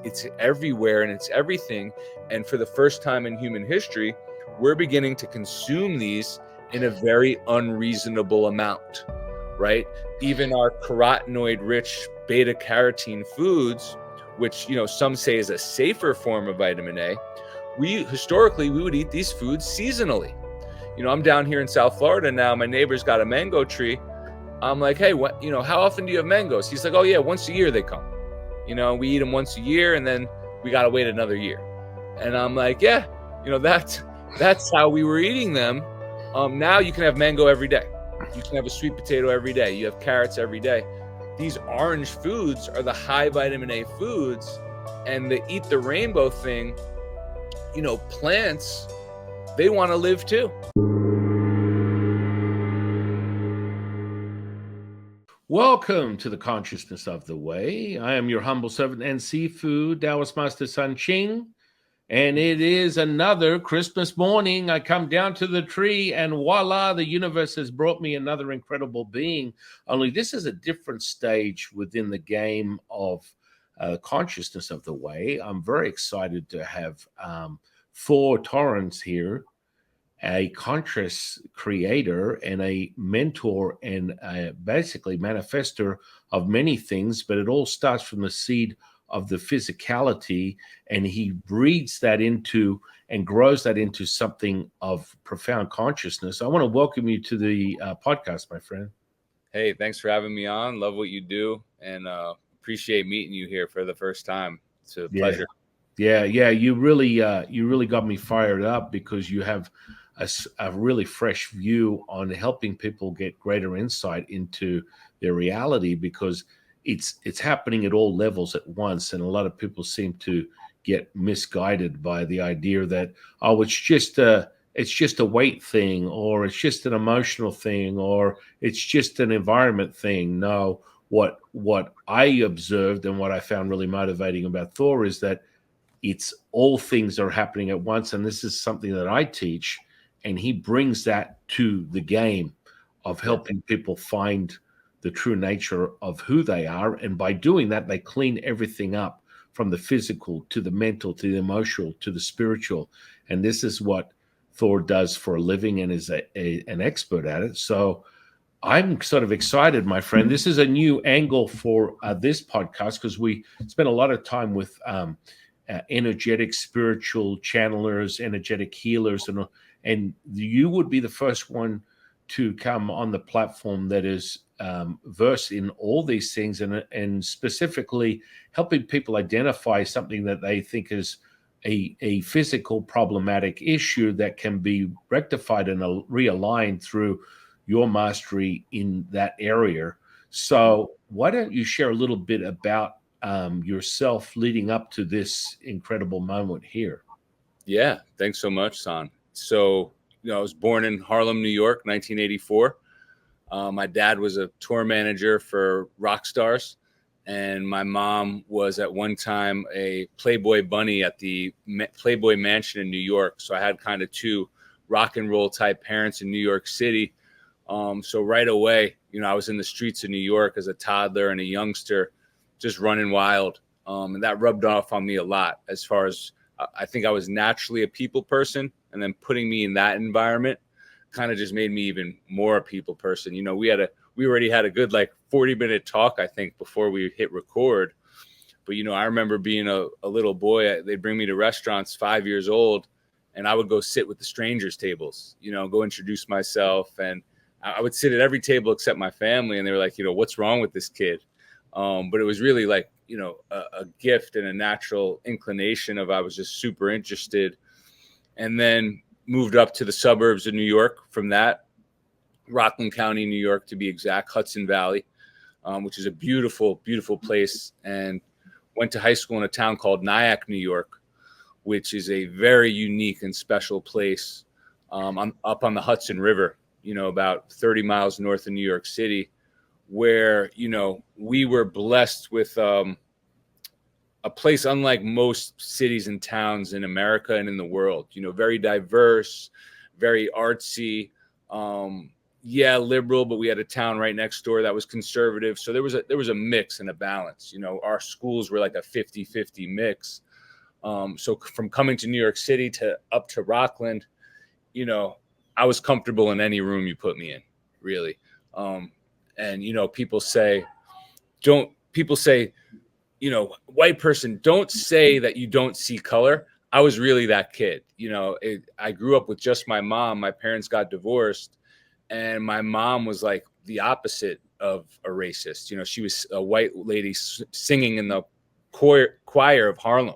it's everywhere and it's everything. And for the first time in human history, we're beginning to consume these in a very unreasonable amount, right? Even our carotenoid-rich beta-carotene foods, which some say is a safer form of vitamin A, historically we would eat these foods seasonally. I'm down here in South Florida now. My neighbor's got a mango tree. I'm like, hey, what? How often do you have mangoes? He's like, oh yeah, once a year they come. We eat them once a year, and then we got to wait another year. And I'm like, yeah, that's how we were eating them. Now you can have mango every day. You can have a sweet potato every day. You have carrots every day. These orange foods are the high vitamin A foods, and the eat the rainbow thing, plants, they want to live too. Welcome to the Consciousness of the Way. I am your humble servant and seafood Taoist Master San Qing, and it is another Christmas morning. I come down to the tree, and voila, the universe has brought me another incredible being. Only this is a different stage within the game of Consciousness of the Way. I'm very excited to have Thor Torrens here, a conscious creator and a mentor and basically manifester of many things, but it all starts from the seed of the physicality, and he breeds that into and grows that into something of profound consciousness. I want to welcome you to the podcast, my friend. Hey, thanks for having me on. Love what you do, and appreciate meeting you here for the first time. It's a pleasure. Yeah. You really got me fired up because you have a really fresh view on helping people get greater insight into their reality, because it's happening at all levels at once, and a lot of people seem to get misguided by the idea that it's just a weight thing, or it's just an emotional thing, or it's just an environment thing. No, what I observed and what I found really motivating about Thor is that it's all things are happening at once, and this is something that I teach. And he brings that to the game of helping people find the true nature of who they are. And by doing that, they clean everything up from the physical to the mental to the emotional to the spiritual. And this is what Thor does for a living and is an expert at it. So I'm sort of excited, my friend. This is a new angle for this podcast, because we spent a lot of time with energetic spiritual channelers, energetic healers, and you would be the first one to come on the platform that is versed in all these things, and specifically helping people identify something that they think is a physical problematic issue that can be rectified and realigned through your mastery in that area. So why don't you share a little bit about yourself leading up to this incredible moment here? Yeah, thanks so much, San. So, I was born in Harlem, New York, 1984. My dad was a tour manager for rock stars, and my mom was at one time a Playboy bunny at the Playboy Mansion in New York. So I had kind of two rock and roll type parents in New York City. So right away, I was in the streets of New York as a toddler and a youngster, just running wild. And that rubbed off on me a lot, as far as I think I was naturally a people person, and then putting me in that environment kind of just made me even more a people person. We already had a good 40-minute talk, I think, before we hit record. But, I remember being a little boy, they'd bring me to restaurants 5 years old, and I would go sit with the strangers tables, go introduce myself. And I would sit at every table except my family. And they were like, what's wrong with this kid? But it was really a gift and a natural inclination of, I was just super interested. And then moved up to the suburbs of New York from that, Rockland County, New York, to be exact, Hudson Valley, which is a beautiful, beautiful place. And went to high school in a town called Nyack, New York, which is a very unique and special place. I'm up on the Hudson River, about 30 miles north of New York City, where, we were blessed with a place unlike most cities and towns in America and in the world, very diverse, very artsy, yeah, liberal, but we had a town right next door that was conservative. So there was a mix and a balance. Our schools were like a 50-50 mix. So from coming to New York City to up to Rockland, I was comfortable in any room you put me in, really. And people say, white person, don't say that you don't see color. I was really that kid. I grew up with just my mom. My parents got divorced, and my mom was like the opposite of a racist. She was a white lady singing in the choir of Harlem.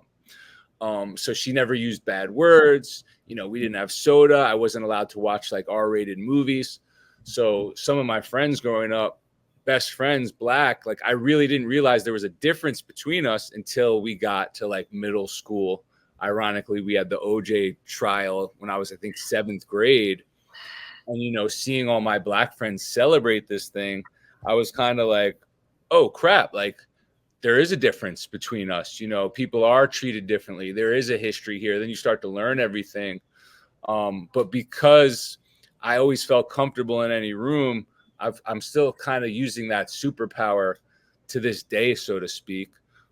So she never used bad words. We didn't have soda. I wasn't allowed to watch like R-rated movies. So some of my friends growing up, best friends, black, like I really didn't realize there was a difference between us until we got to like middle school. Ironically, we had the OJ trial when I was, I think, 7th grade. And, seeing all my black friends celebrate this thing, I was kind of like, oh, crap. Like, there is a difference between us. People are treated differently. There is a history here. Then you start to learn everything. But because I always felt comfortable in any room, I'm still kind of using that superpower to this day, so to speak.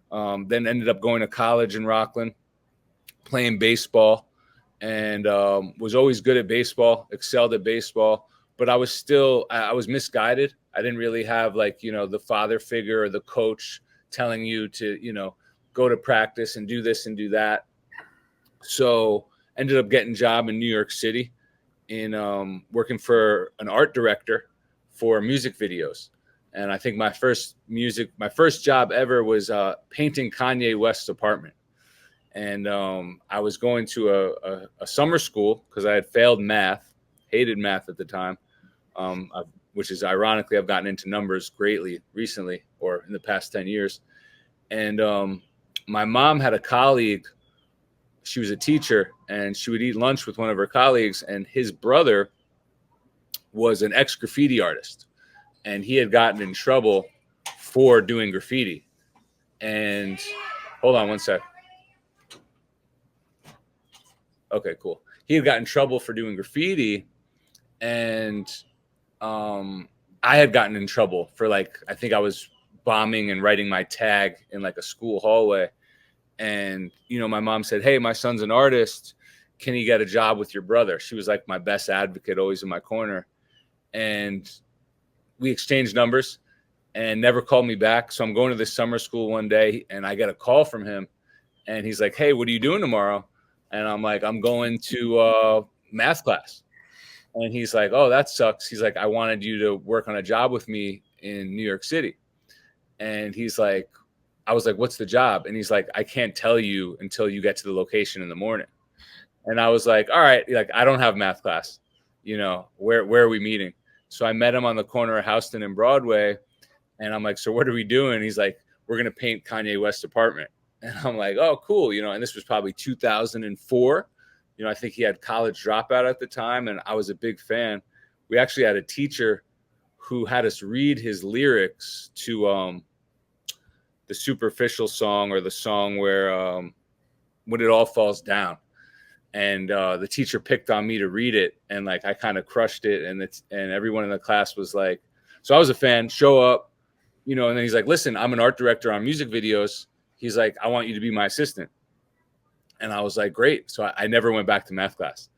Then ended up going to college in Rockland, playing baseball, and was always good at baseball, excelled at baseball. But I was misguided. I didn't really have like, the father figure or the coach telling you to, go to practice and do this and do that. So ended up getting a job in New York City in working for an art director for music videos. And I think my first job ever was painting Kanye West's apartment. And I was going to a summer school because I had failed math, hated math at the time, which is ironically, I've gotten into numbers greatly recently or in the past 10 years. And my mom had a colleague. She was a teacher, and she would eat lunch with one of her colleagues, and his brother was an ex-graffiti artist, and he had gotten in trouble for doing graffiti. And hold on one sec. Okay, cool. He had gotten in trouble for doing graffiti, and I had gotten in trouble for like, I think I was bombing and writing my tag in like a school hallway. And, my mom said, hey, my son's an artist. Can he get a job with your brother? She was like my best advocate, always in my corner. And we exchanged numbers and never called me back. So I'm going to this summer school one day and I get a call from him. And he's like, hey, what are you doing tomorrow? And I'm like, I'm going to math class. And he's like, oh, that sucks. He's like, I wanted you to work on a job with me in New York City. And he's like, I was like, what's the job? And he's like, I can't tell you until you get to the location in the morning. And I was like, all right, like, I don't have math class. Where are we meeting? So I met him on the corner of Houston and Broadway. And I'm like, so what are we doing? He's like, we're going to paint Kanye West's apartment. And I'm like, oh, cool. And this was probably 2004. I think he had college dropout at the time. And I was a big fan. We actually had a teacher who had us read his lyrics to the Superficial song, or the song where When It All Falls Down. And the teacher picked on me to read it. And like, I kind of crushed it. And everyone in the class was like, so I was a fan, show up, and then he's like, listen, I'm an art director on music videos. He's like, I want you to be my assistant. And I was like, great. So I never went back to math class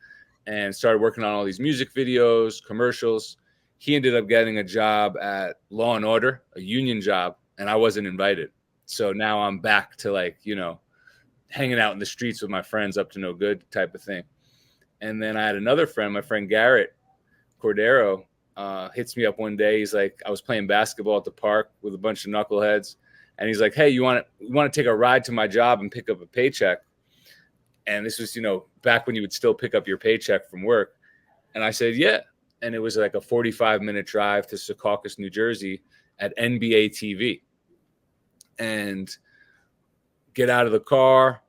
and started working on all these music videos, commercials. He ended up getting a job at Law and Order, a union job, and I wasn't invited. So now I'm back to like, hanging out in the streets with my friends, up to no good type of thing. And then I had another friend, my friend Garrett Cordero, hits me up one day. He's like, I was playing basketball at the park with a bunch of knuckleheads. And he's like, hey, you want to take a ride to my job and pick up a paycheck? And this was, back when you would still pick up your paycheck from work. And I said, yeah. And it was like a 45-minute drive to Secaucus, New Jersey at NBA TV. And get out of the car,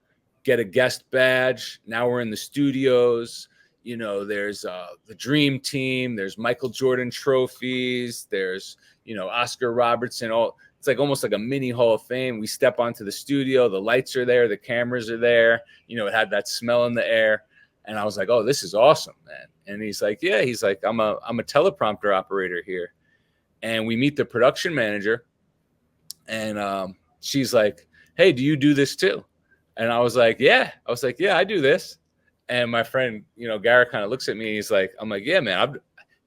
get a guest badge. Now we're in the studios. There's the Dream Team. There's Michael Jordan trophies. There's, Oscar Robertson. It's like almost like a mini Hall of Fame. We step onto the studio. The lights are there. The cameras are there. It had that smell in the air. And I was like, oh, this is awesome, man. And he's like, yeah, he's like, I'm a teleprompter operator here. And we meet the production manager, and she's like, hey, do you do this too? And I was like, yeah. I do this. And my friend, Garrett kind of looks at me. He's like, I'm like, yeah, man,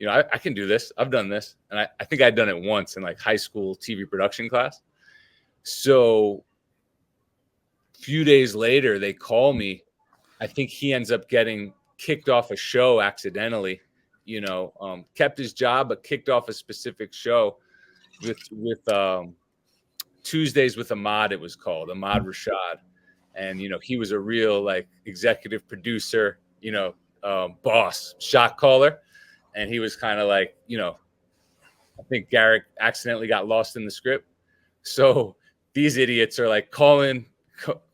I can do this. I've done this. And I think I'd done it once in like high school TV production class. So a few days later, they call me. I think he ends up getting kicked off a show accidentally, kept his job, but kicked off a specific show with Tuesdays with Ahmad, it was called, Ahmad Rashad. And, he was a real like executive producer, boss, shot caller. And he was kind of like, I think Garrett accidentally got lost in the script. So these idiots are like calling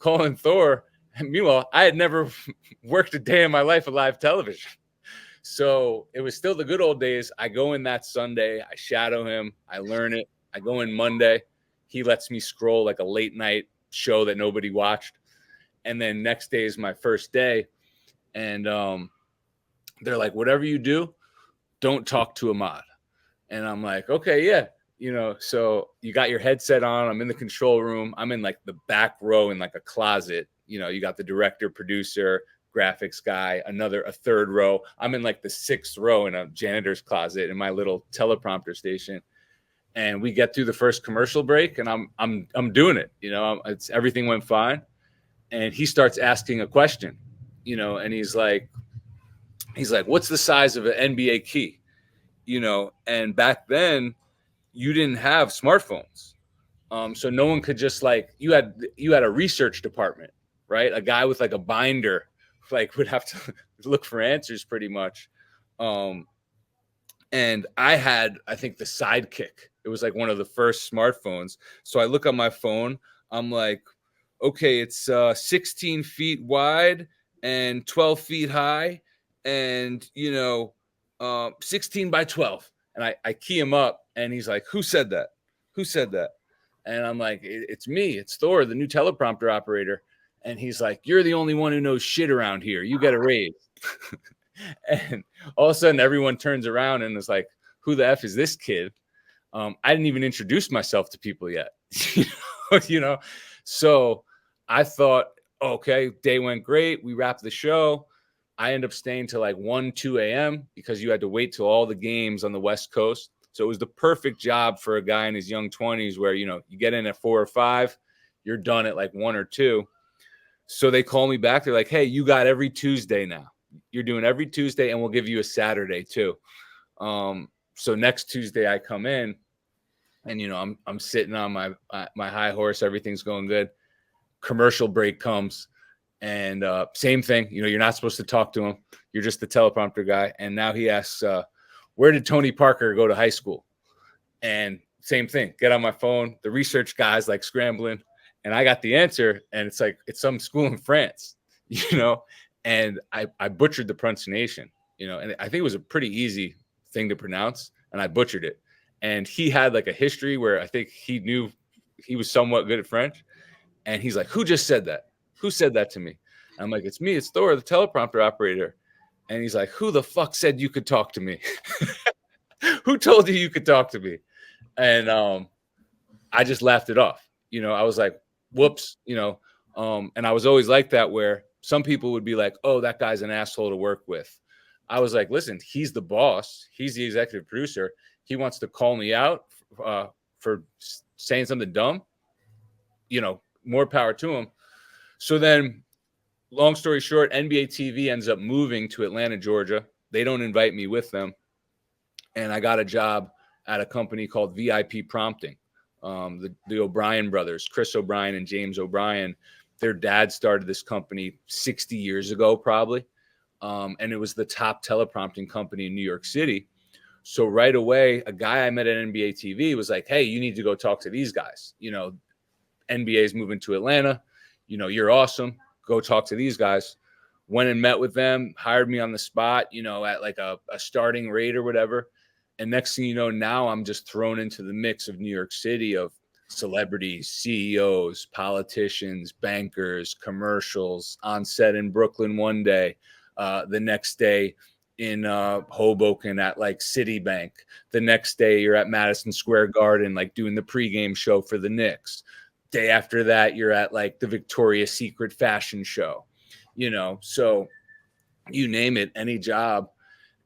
Thor. And meanwhile, I had never worked a day in my life at live television. So it was still the good old days. I go in that Sunday, I shadow him, I learn it. I go in Monday. He lets me scroll like a late night show that nobody watched. And then next day is my first day. And they're like, whatever you do, don't talk to Ahmad. And I'm like, okay, yeah. So you got your headset on. I'm in the control room. I'm in like the back row in like a closet. You got the director, producer, graphics guy, a third row. I'm in like the sixth row in a janitor's closet in my little teleprompter station. And we get through the first commercial break, and I'm doing it. Everything went fine. And he starts asking a question, and he's like, what's the size of an NBA key? And back then you didn't have smartphones. So no one could just like, you had a research department, right? A guy with like a binder, like would have to look for answers pretty much. And I think the Sidekick, it was like one of the first smartphones. So I look on my phone, I'm like, okay, it's 16 feet wide and 12 feet high and, 16 by 12. And I key him up, and he's like, who said that? Who said that? And I'm like, it's me. It's Thor, the new teleprompter operator. And he's like, you're the only one who knows shit around here. You get a raise. And all of a sudden, everyone turns around and is like, who the F is this kid? I didn't even introduce myself to people yet. So I thought, okay, day went great. We wrapped the show. I ended up staying till like 1, 2 a.m. because you had to wait till all the games on the West Coast. So it was the perfect job for a guy in his young 20s where, you get in at 4 or 5, you're done at like 1 or 2. So they call me back. They're like, hey, you got every Tuesday now. You're doing every Tuesday, and we'll give you a Saturday too. So next Tuesday I come in, and, I'm sitting on my high horse. Everything's going good. Commercial break comes. And same thing, you're not supposed to talk to him. You're just the teleprompter guy. And now he asks, where did Tony Parker go to high school? And same thing, get on my phone. The research guy's like scrambling. And I got the answer. And it's like, it's some school in France, And I butchered the pronunciation, and I think it was a pretty easy thing to pronounce. And I butchered it. And he had like a history where I think he knew he was somewhat good at French. And he's like, who just said that? Who said that to me? I'm like, it's me. It's Thor, the teleprompter operator. And he's like, who the fuck said you could talk to me? Who told you could talk to me? And I just laughed it off. I was like, whoops, and I was always like that, where some people would be like, oh, that guy's an asshole to work with. I was like, listen, he's the boss. He's the executive producer. He wants to call me out for saying something dumb. More power to him. So then, long story short, NBA TV ends up moving to Atlanta, Georgia. They don't invite me with them. And I got a job at a company called VIP Prompting. The O'Brien brothers, Chris O'Brien and James O'Brien, their dad started this company 60 years ago, probably. And it was the top teleprompting company in New York City. So right away, a guy I met at NBA TV was like, hey, you need to go talk to these guys. NBA is moving to Atlanta. You're awesome. Go talk to these guys. Went and met with them, hired me on the spot, at like a starting rate or whatever. And next thing you know, now I'm just thrown into the mix of New York City of celebrities, CEOs, politicians, bankers, commercials, on set in Brooklyn one day, The next day in Hoboken at like Citibank. The next day you're at Madison Square Garden, like doing the pregame show for the Knicks. Day after that, you're at like the Victoria's Secret fashion show, so you name it, any job,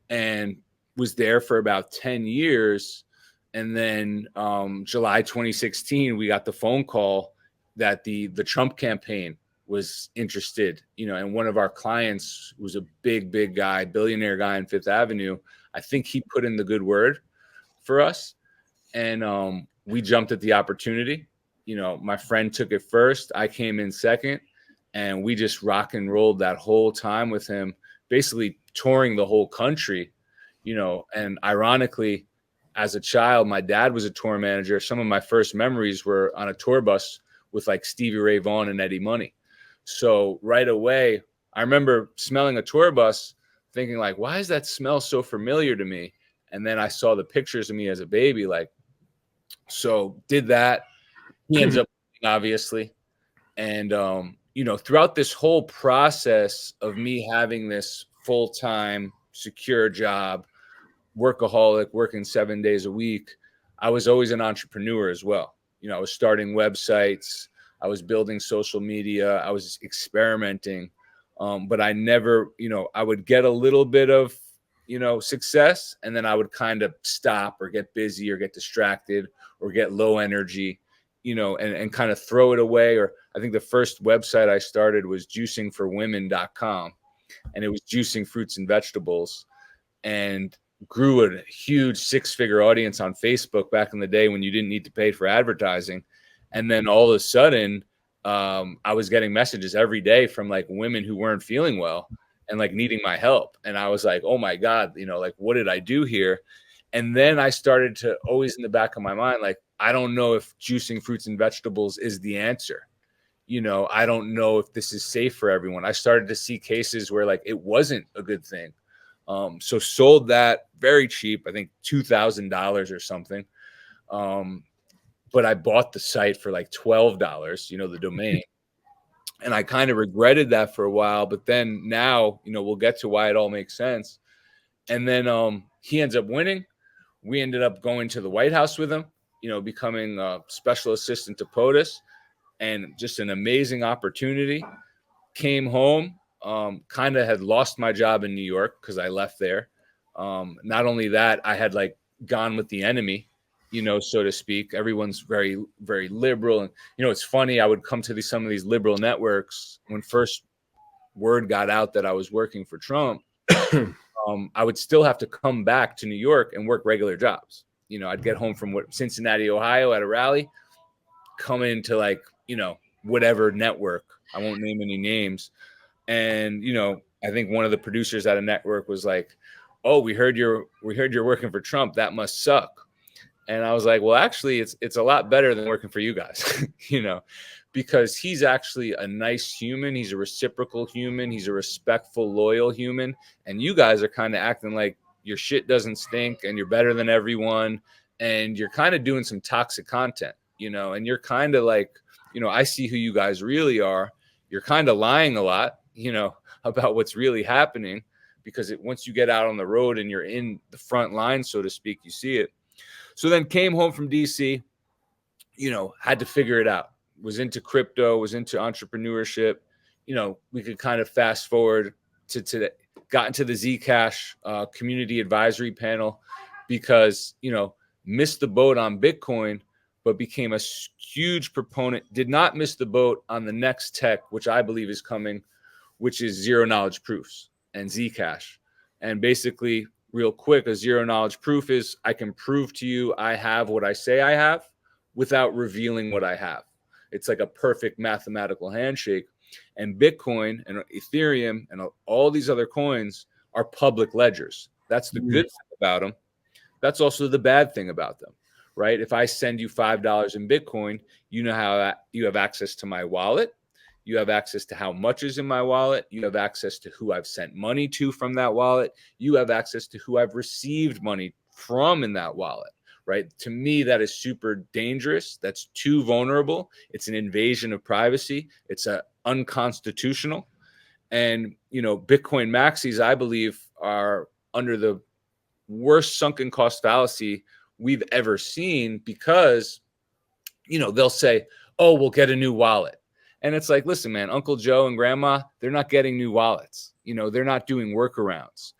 and was there for about 10 years. And then July 2016, we got the phone call that the Trump campaign was interested, and one of our clients was a big guy, billionaire guy in Fifth Avenue. I think he put in the good word for us. And we jumped at the opportunity. My friend took it first. I came in second. And we just rock and rolled that whole time with him, basically touring the whole country, and ironically, as a child, my dad was a tour manager. Some of my first memories were on a tour bus with like Stevie Ray Vaughan and Eddie Money. So right away, I remember smelling a tour bus thinking like, why does that smell so familiar to me? And then I saw the pictures of me as a baby, so did that. He ends up, obviously. And, throughout this whole process of me having this full-time secure job, workaholic, working 7 days a week, I was always an entrepreneur as well. I was starting websites, I was building social media, I was experimenting. But I never, I would get a little bit of, success, and then I would kind of stop or get busy or get distracted or get low energy, and kind of throw it away. Or I think the first website I started was juicingforwomen.com, and it was juicing fruits and vegetables, and grew a huge 6-figure audience on Facebook back in the day when you didn't need to pay for advertising. And then all of a sudden, I was getting messages every day from like women who weren't feeling well and like needing my help. And I was like, oh my God, like, what did I do here? And then I started to always in the back of my mind, like, I don't know if juicing fruits and vegetables is the answer. I don't know if this is safe for everyone. I started to see cases where like it wasn't a good thing. So sold that very cheap, I think $2,000 or something. But I bought the site for like $12, the domain. And I kind of regretted that for a while, but then now, we'll get to why it all makes sense. And then he ends up winning. We ended up going to the White House with him, becoming a special assistant to POTUS, and just an amazing opportunity. Came home, kind of had lost my job in New York because I left there. Not only that, I had like gone with the enemy, so to speak. Everyone's very, very liberal. And, it's funny. I would come to some of these liberal networks when first word got out that I was working for Trump. I would still have to come back to New York and work regular jobs. I'd get home from Cincinnati, Ohio at a rally, come into like, whatever network. I won't name any names. And, I think one of the producers at a network was like, oh, we heard you're working for Trump. That must suck. And I was like, well, actually, it's a lot better than working for you guys, because he's actually a nice human. He's a reciprocal human. He's a respectful, loyal human. And you guys are kind of acting like your shit doesn't stink and you're better than everyone. And you're kind of doing some toxic content, and you're kind of like, I see who you guys really are. You're kind of lying a lot, about what's really happening, because once you get out on the road and you're in the front line, so to speak, you see it. So then came home from DC, had to figure it out. Was into crypto, was into entrepreneurship. We could kind of fast forward to got into the Zcash community advisory panel because, missed the boat on Bitcoin, but became a huge proponent. Did not miss the boat on the next tech, which I believe is coming, which is zero knowledge proofs and Zcash. And basically, real quick, a zero knowledge proof is I can prove to you I have what I say I have without revealing what I have. It's like a perfect mathematical handshake. And Bitcoin and Ethereum and all these other coins are public ledgers. That's the good thing about them. That's also the bad thing about them, right? If I send you $5 in Bitcoin, you know how you have access to my wallet. You have access to how much is in my wallet. You have access to who I've sent money to from that wallet. You have access to who I've received money from in that wallet, right? To me, that is super dangerous. That's too vulnerable. It's an invasion of privacy. It's unconstitutional. And, Bitcoin maxis, I believe, are under the worst sunken cost fallacy we've ever seen, because, they'll say, oh, we'll get a new wallet. And it's like, listen, man, Uncle Joe and Grandma, they're not getting new wallets. They're not doing workarounds.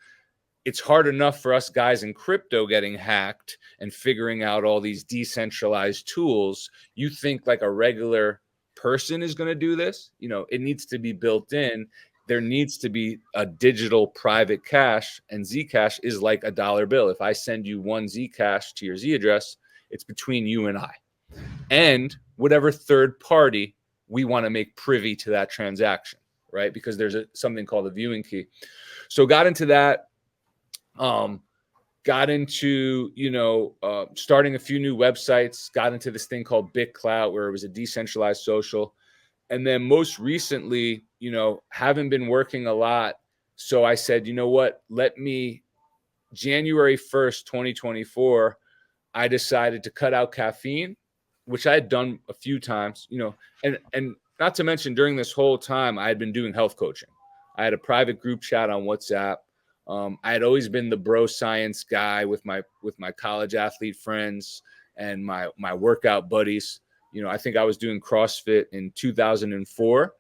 It's hard enough for us guys in crypto getting hacked and figuring out all these decentralized tools. You think like a regular person is going to do this? It needs to be built in. There needs to be a digital private cash, and Zcash is like a dollar bill. If I send you one Zcash to your Z address, it's between you and I, and whatever third party we want to make privy to that transaction, right? Because there's something called a viewing key. So got into that. Got into, starting a few new websites, got into this thing called BitClout, where it was a decentralized social. And then most recently, haven't been working a lot. So I said, you know what, January 1st, 2024, I decided to cut out caffeine, which I had done a few times, and not to mention during this whole time, I had been doing health coaching. I had a private group chat on WhatsApp. I had always been the bro science guy with my college athlete friends and my workout buddies. I think I was doing CrossFit in 2004,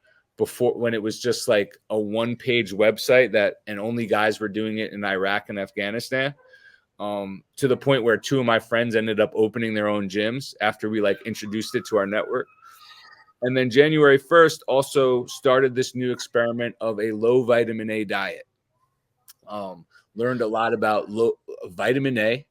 when it was just like a one-page website and only guys were doing it in Iraq and Afghanistan. To the point where two of my friends ended up opening their own gyms after we introduced it to our network. And then January 1st also started this new experiment of a low vitamin A diet. Learned a lot about vitamin A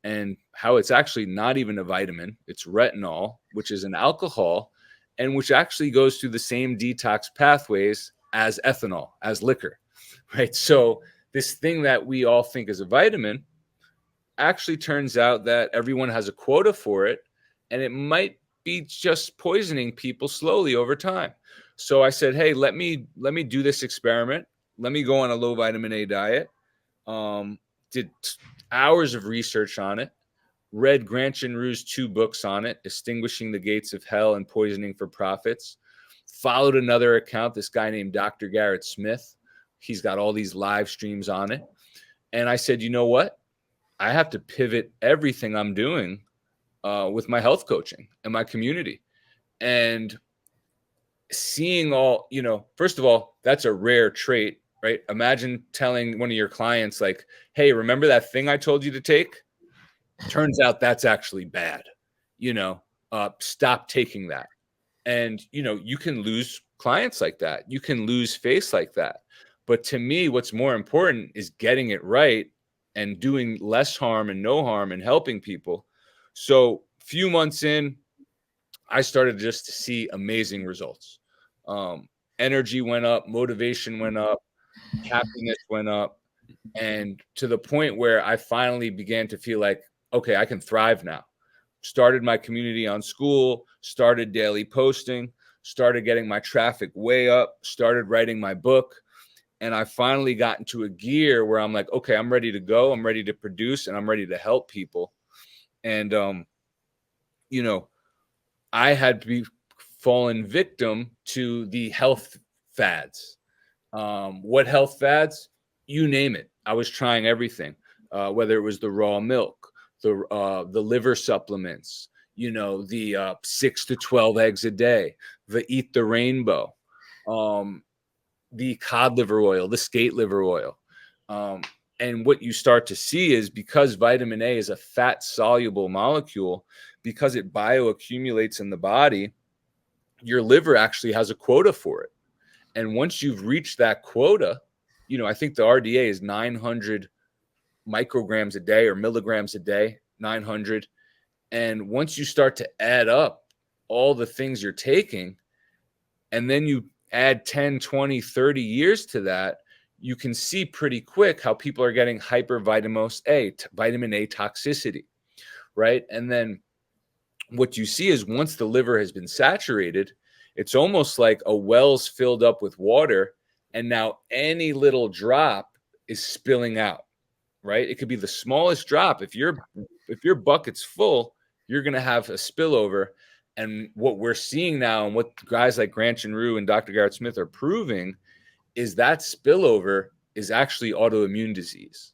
and how it's actually not even a vitamin. It's retinol, which is an alcohol, and which actually goes through the same detox pathways as ethanol, as liquor, right? So this thing that we all think is a vitamin actually turns out that everyone has a quota for it, and it might be just poisoning people slowly over time. So I said, hey, let me do this experiment. Let me go on a low vitamin A diet. Did hours of research on it, read Granchen Rue's 2 books on it, Extinguishing the Gates of Hell and Poisoning for Profits. Followed another account, this guy named Dr. Garrett Smith. He's got all these live streams on it. And I said, you know what? I have to pivot everything I'm doing with my health coaching and my community. And seeing all, first of all, that's a rare trait, right? Imagine telling one of your clients like, hey, remember that thing I told you to take? Turns out that's actually bad. Stop taking that. And, you can lose clients like that. You can lose face like that. But to me, what's more important is getting it right and doing less harm and no harm and helping people. So few months in, I started just to see amazing results. Energy went up, motivation went up, happiness went up, and to the point where I finally began to feel like, okay, I can thrive now. Started my community on school, started daily posting, started getting my traffic way up, started writing my book. And I finally got into a gear where I'm like, okay, I'm ready to go. I'm ready to produce, and I'm ready to help people. And, I had fallen victim to the health fads. What health fads? You name it. I was trying everything, whether it was the raw milk, the liver supplements, the 6 to 12 eggs a day, the Eat the Rainbow, the cod liver oil, the skate liver oil. And what you start to see is, because vitamin A is a fat soluble molecule, because it bioaccumulates in the body, your liver actually has a quota for it. And once you've reached that quota, I think the RDA is 900 micrograms a day or milligrams a day, 900. And once you start to add up all the things you're taking, and then you add 10, 20, 30 years to that, you can see pretty quick how people are getting vitamin A toxicity, right? And then what you see is, once the liver has been saturated, it's almost like a well's filled up with water, and now any little drop is spilling out, right? It could be the smallest drop. If your bucket's full, you're going to have a spillover. And what we're seeing now, and what guys like Granchen Rue and Dr. Garrett Smith are proving, is that spillover is actually autoimmune disease.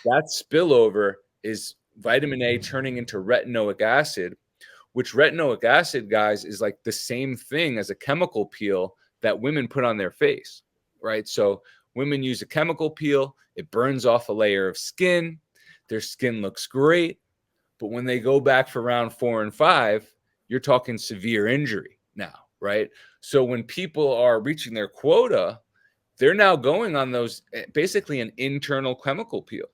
That spillover is vitamin A turning into retinoic acid, which retinoic acid, guys, is like the same thing as a chemical peel that women put on their face, right? So women use a chemical peel, it burns off a layer of skin, their skin looks great, but when they go back for round 4 and 5, you're talking severe injury now, right? So when people are reaching their quota, they're now going on those, basically an internal chemical peel,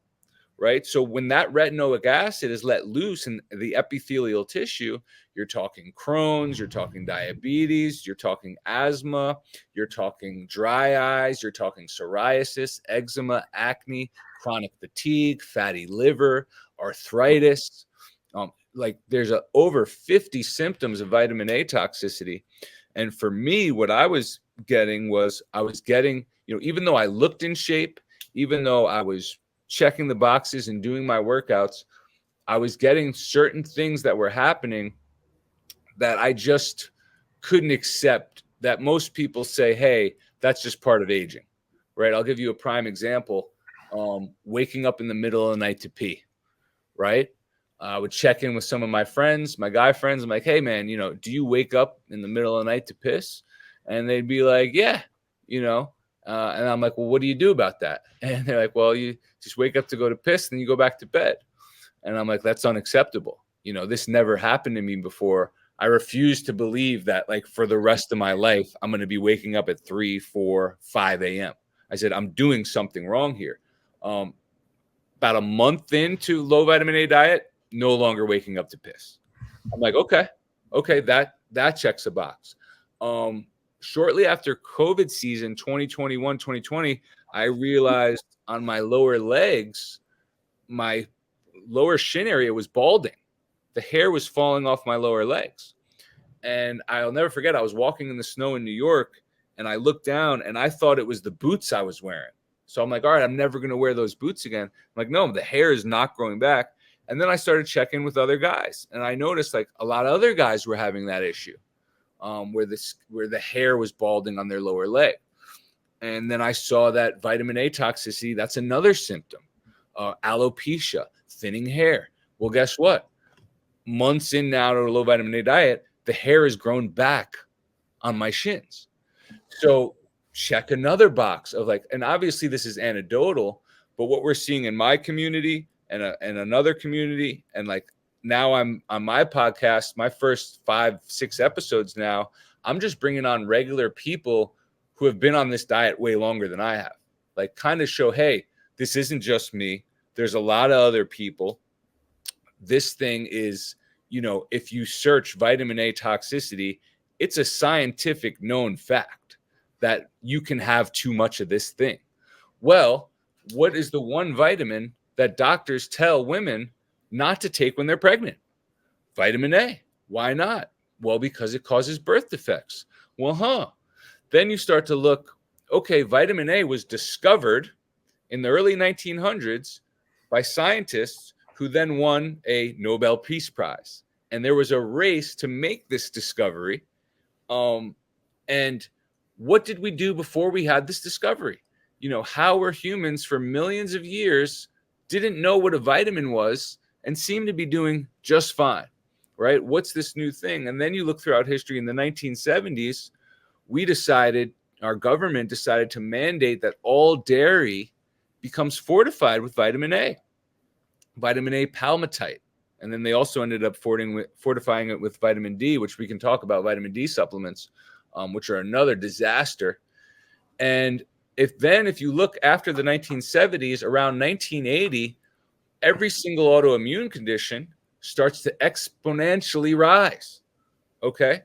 right? So when that retinoic acid is let loose in the epithelial tissue, you're talking Crohn's, you're talking diabetes, you're talking asthma, you're talking dry eyes, you're talking psoriasis, eczema, acne, chronic fatigue, fatty liver, arthritis. Like there's over 50 symptoms of vitamin A toxicity. And for me, what I was getting, even though I looked in shape, even though I was checking the boxes and doing my workouts, I was getting certain things that were happening that I just couldn't accept, that most people say, hey, that's just part of aging, right? I'll give you a prime example. Waking up in the middle of the night to pee, right? I would check in with some of my friends, my guy friends. I'm like, hey, man, do you wake up in the middle of the night to piss? And they'd be like, yeah, and I'm like, well, what do you do about that? And they're like, well, you just wake up to go to piss, then you go back to bed. And I'm like, that's unacceptable. This never happened to me before. I refuse to believe that, like, for the rest of my life, I'm going to be waking up at 3, 4, 5 a.m. I said, I'm doing something wrong here. About a month into low vitamin A diet, no longer waking up to piss. I'm like, okay, that checks a box. Shortly after COVID season 2021, 2020, I realized on my lower legs, my lower shin area was balding. The hair was falling off my lower legs. And I'll never forget, I was walking in the snow in New York, and I looked down, and I thought it was the boots I was wearing. So I'm like, all right, I'm never going to wear those boots again. I'm like, no, the hair is not growing back. And then I started checking with other guys, and I noticed like a lot of other guys were having that issue, where the hair was balding on their lower leg. And then I saw that vitamin A toxicity, that's another symptom. Alopecia, thinning hair. Well, guess what? Months in now to a low vitamin A diet, the hair has grown back on my shins. So check another box of like, and obviously this is anecdotal, but what we're seeing in my community and another community, and like now I'm on my podcast, my first 5, 6 episodes now, I'm just bringing on regular people who have been on this diet way longer than I have. Like kind of show, hey, this isn't just me. There's a lot of other people. This thing is, if you search vitamin A toxicity, it's a scientific known fact that you can have too much of this thing. Well, what is the one vitamin that doctors tell women not to take when they're pregnant? Vitamin A. Why not? Well, because it causes birth defects. Well, then you start to look, okay, vitamin A was discovered in the early 1900s by scientists who then won a Nobel Peace Prize. And there was a race to make this discovery. And what did we do before we had this discovery? How were humans for millions of years didn't know what a vitamin was and seemed to be doing just fine, right? What's this new thing? And then you look throughout history in the 1970s, our government decided to mandate that all dairy becomes fortified with vitamin A palmitite. And then they also ended up fortifying it with vitamin D, which we can talk about, vitamin D supplements, which are another disaster. And if you look after the 1970s, around 1980, every single autoimmune condition starts to exponentially rise. Okay.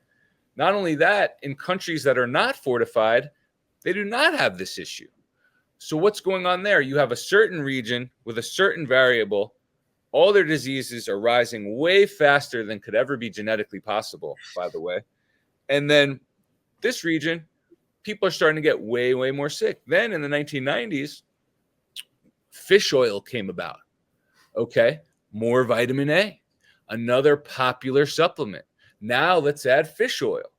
Not only that, in countries that are not fortified, they do not have this issue. So what's going on there? You have a certain region with a certain variable. All their diseases are rising way faster than could ever be genetically possible, by the way. And then this region, people are starting to get way, way more sick. Then in the 1990s, fish oil came about. Okay, more vitamin A, another popular supplement. Now let's add fish oil.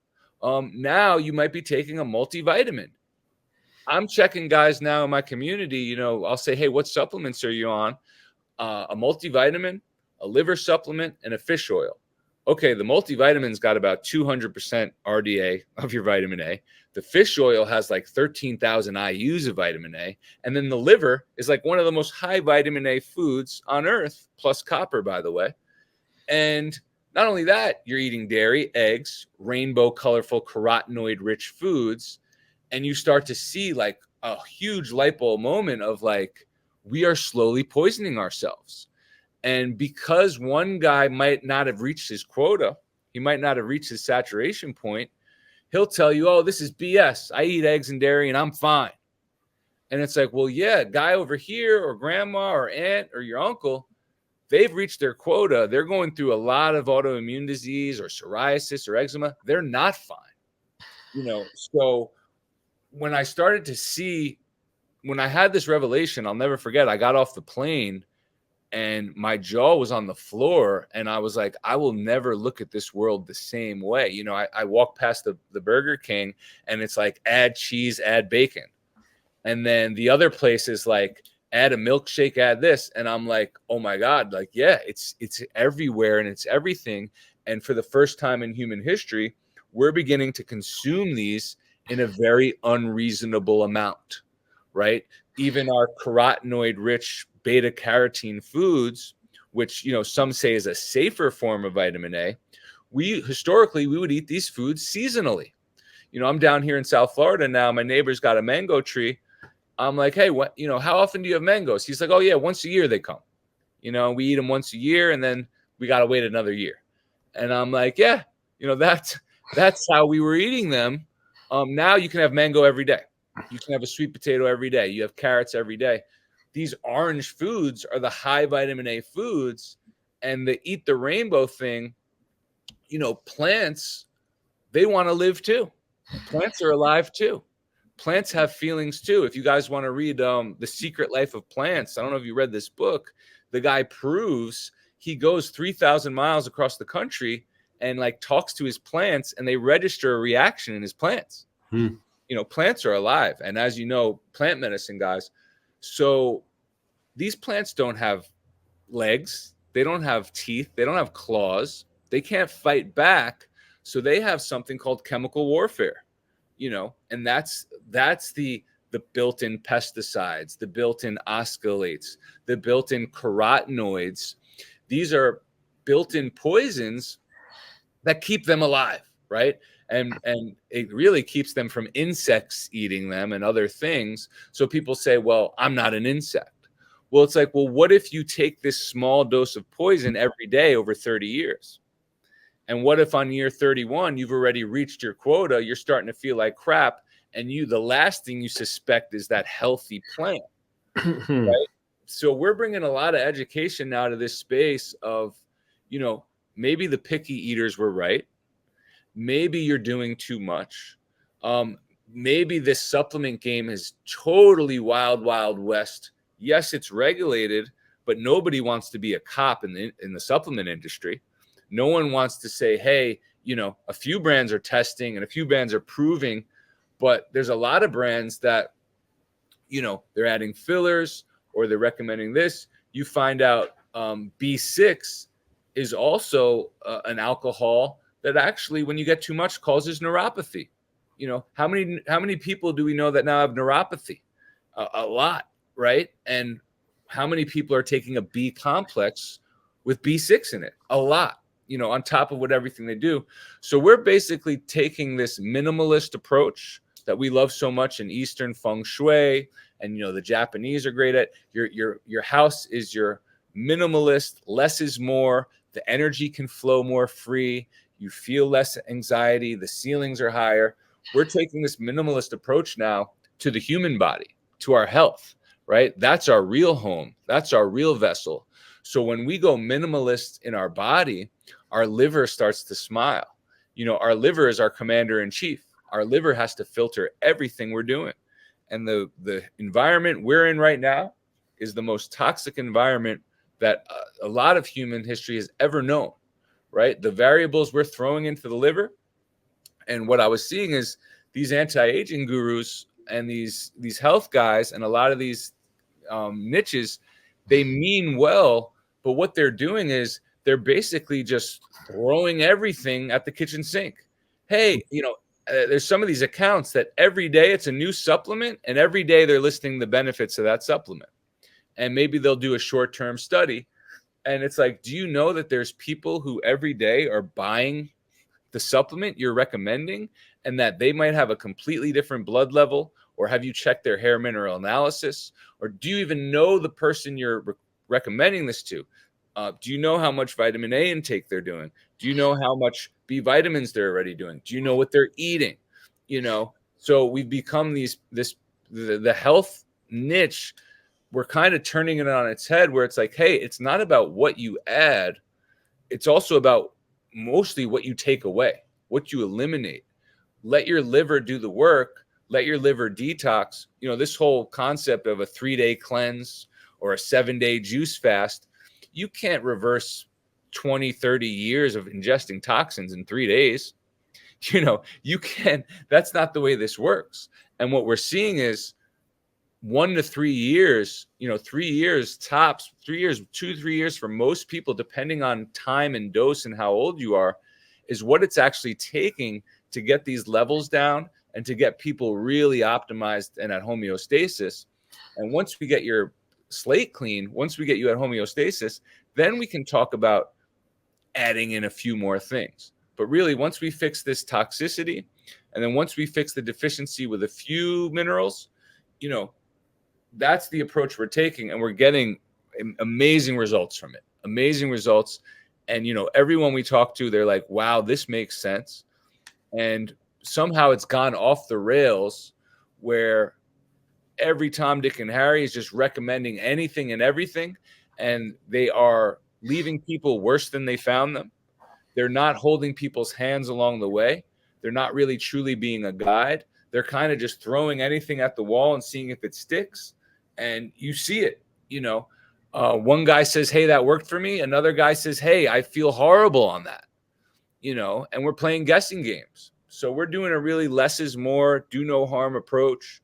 Now you might be taking a multivitamin. I'm checking guys now in my community. You know, I'll say, hey, what supplements are you on? A multivitamin, a liver supplement, and a fish oil. Okay, the multivitamin's got about 200% RDA of your vitamin A. The fish oil has like 13,000 IUs of vitamin A. And then the liver is like one of the most high vitamin A foods on earth, plus copper, by the way. And not only that, you're eating dairy, eggs, rainbow, colorful, carotenoid rich foods. And you start to see like a huge light bulb moment of like, we are slowly poisoning ourselves. And because one guy might not have reached his quota, he might not have reached his saturation point, he'll tell you, oh, this is BS. I eat eggs and dairy and I'm fine. And it's like, well, yeah, guy over here or grandma or aunt or your uncle, they've reached their quota. They're going through a lot of autoimmune disease or psoriasis or eczema. They're not fine. You know, so when I started to see, when I had this revelation, I'll never forget, I got off the plane and my jaw was on the floor and I was like, I will never look at this world the same way. You know, I walked past the Burger King and it's like, add cheese, add bacon. And then the other place is like, add a milkshake, add this. And I'm like, oh my God, like, yeah, it's everywhere and it's everything. And for the first time in human history, we're beginning to consume these in a very unreasonable amount, right? Even our carotenoid rich beta carotene foods, which, you know, some say is a safer form of vitamin A, historically we would eat these foods seasonally. You know, I'm down here in South Florida now. My neighbor's got a mango tree. I'm like, hey, what, you know, how often do you have mangoes? He's like, oh yeah, once a year they come. You know, we eat them once a year and then we got to wait another year. And I'm like, yeah, you know, that's how we were eating them. Now you can have mango every day. You can have a sweet potato every day. You have carrots every day. These orange foods are the high vitamin A foods. And the eat the rainbow thing, you know, plants, they want to live too. Plants are alive too. Plants have feelings too. If you guys want to read The Secret Life of Plants, I don't know if you read this book. The guy proves, he goes 3,000 miles across the country and like talks to his plants and they register a reaction in his plants. You know, plants are alive. And as you know, plant medicine guys. So these plants don't have legs. They don't have teeth. They don't have claws. They can't fight back. So they have something called chemical warfare, you know, and that's the built-in pesticides, the built-in osculates, the built-in carotenoids. These are built-in poisons that keep them alive, right? And it really keeps them from insects eating them and other things. So people say, well, I'm not an insect. Well, it's like, well, what if you take this small dose of poison every day over 30 years? And what if on year 31, you've already reached your quota, you're starting to feel like crap, and the last thing you suspect is that healthy plant, right? So we're bringing a lot of education now to this space of, you know, maybe the picky eaters were right. Maybe you're doing too much. Maybe this supplement game is totally wild, wild west. Yes, it's regulated, but nobody wants to be a cop in the supplement industry. No one wants to say, hey, you know, a few brands are testing and a few brands are proving, but there's a lot of brands that, you know, they're adding fillers or they're recommending this. You find out B6 is also an alcohol that actually, when you get too much, causes neuropathy. You know, how many people do we know that now have neuropathy? A lot, right? And how many people are taking a B complex with B6 in it? A lot, you know, on top of what everything they do. So we're basically taking this minimalist approach that we love so much in Eastern feng shui, and you know the Japanese are great at. Your house is your minimalist. Less is more. The energy can flow more free. You feel less anxiety. The ceilings are higher. We're taking this minimalist approach now to the human body, to our health, right? That's our real home. That's our real vessel. So when we go minimalist in our body, our liver starts to smile. You know, our liver is our commander in chief. Our liver has to filter everything we're doing. And the environment we're in right now is the most toxic environment that a lot of human history has ever known, right? The variables we're throwing into the liver. And what I was seeing is these anti-aging gurus, and these health guys and a lot of these niches, they mean well, but what they're doing is they're basically just throwing everything at the kitchen sink. Hey, there's some of these accounts that every day it's a new supplement, and every day they're listing the benefits of that supplement. And maybe they'll do a short-term study. And it's like, do you know that there's people who every day are buying the supplement you're recommending, and that they might have a completely different blood level? Or have you checked their hair mineral analysis? Or do you even know the person you're recommending this to? Do you know how much vitamin A intake they're doing? Do you know how much B vitamins they're already doing? Do you know what they're eating? So we've become the health niche. We're kind of turning it on its head, where it's like, hey, it's not about what you add. It's also about mostly what you take away, what you eliminate. Let your liver do the work. Let your liver detox. This whole concept of a 3-day cleanse or a 7-day juice fast, you can't reverse 20, 30 years of ingesting toxins in 3 days. You can't. That's not the way this works. And what we're seeing is 1 to 3 years, 3 years tops, 3 years, 2-3 years for most people, depending on time and dose and how old you are, is what it's actually taking to get these levels down and to get people really optimized and at homeostasis. And once we get your slate clean, once we get you at homeostasis, then we can talk about adding in a few more things. But really, once we fix this toxicity, and then once we fix the deficiency with a few minerals, that's the approach we're taking, and we're getting amazing results from it. Amazing results. And, everyone we talk to, they're like, wow, this makes sense. And somehow it's gone off the rails, where every Tom, Dick, and Harry is just recommending anything and everything. And they are leaving people worse than they found them. They're not holding people's hands along the way. They're not really truly being a guide. They're kind of just throwing anything at the wall and seeing if it sticks. And you see it, one guy says, hey, that worked for me. Another guy says, hey, I feel horrible on that, and we're playing guessing games. So we're doing a really less is more, do no harm approach.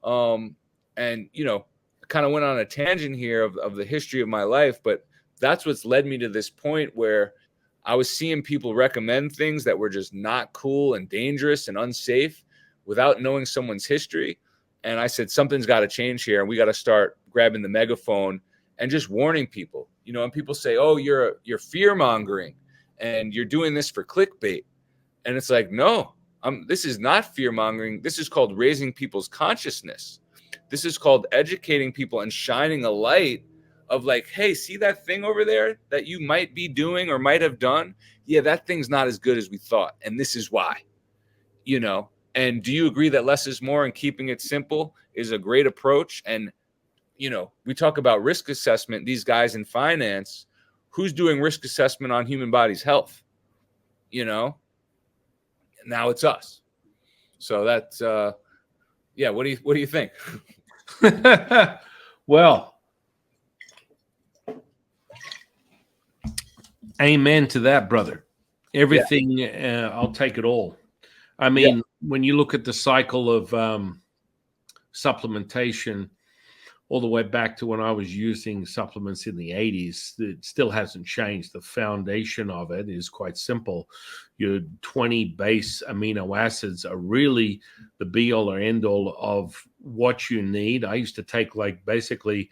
And, kind of went on a tangent here of the history of my life, but that's what's led me to this point where I was seeing people recommend things that were just not cool and dangerous and unsafe without knowing someone's history. And I said, something's got to change here. And we got to start grabbing the megaphone and just warning people, and people say, oh, you're fear mongering and you're doing this for clickbait. And it's like, no, this is not fear mongering. This is called raising people's consciousness. This is called educating people and shining a light of like, hey, see that thing over there that you might be doing or might have done? Yeah, that thing's not as good as we thought. And this is why, And do you agree that less is more and keeping it simple is a great approach? And, we talk about risk assessment, these guys in finance, who's doing risk assessment on human body's health? Now it's us. So that's, yeah. What do you think? Well, amen to that, brother. Everything, I'll take it all. I mean, when you look at the cycle of supplementation all the way back to when I was using supplements in the 80s, it still hasn't changed. The foundation of it is quite simple. Your 20 base amino acids are really the be-all or end-all of what you need. I used to take basically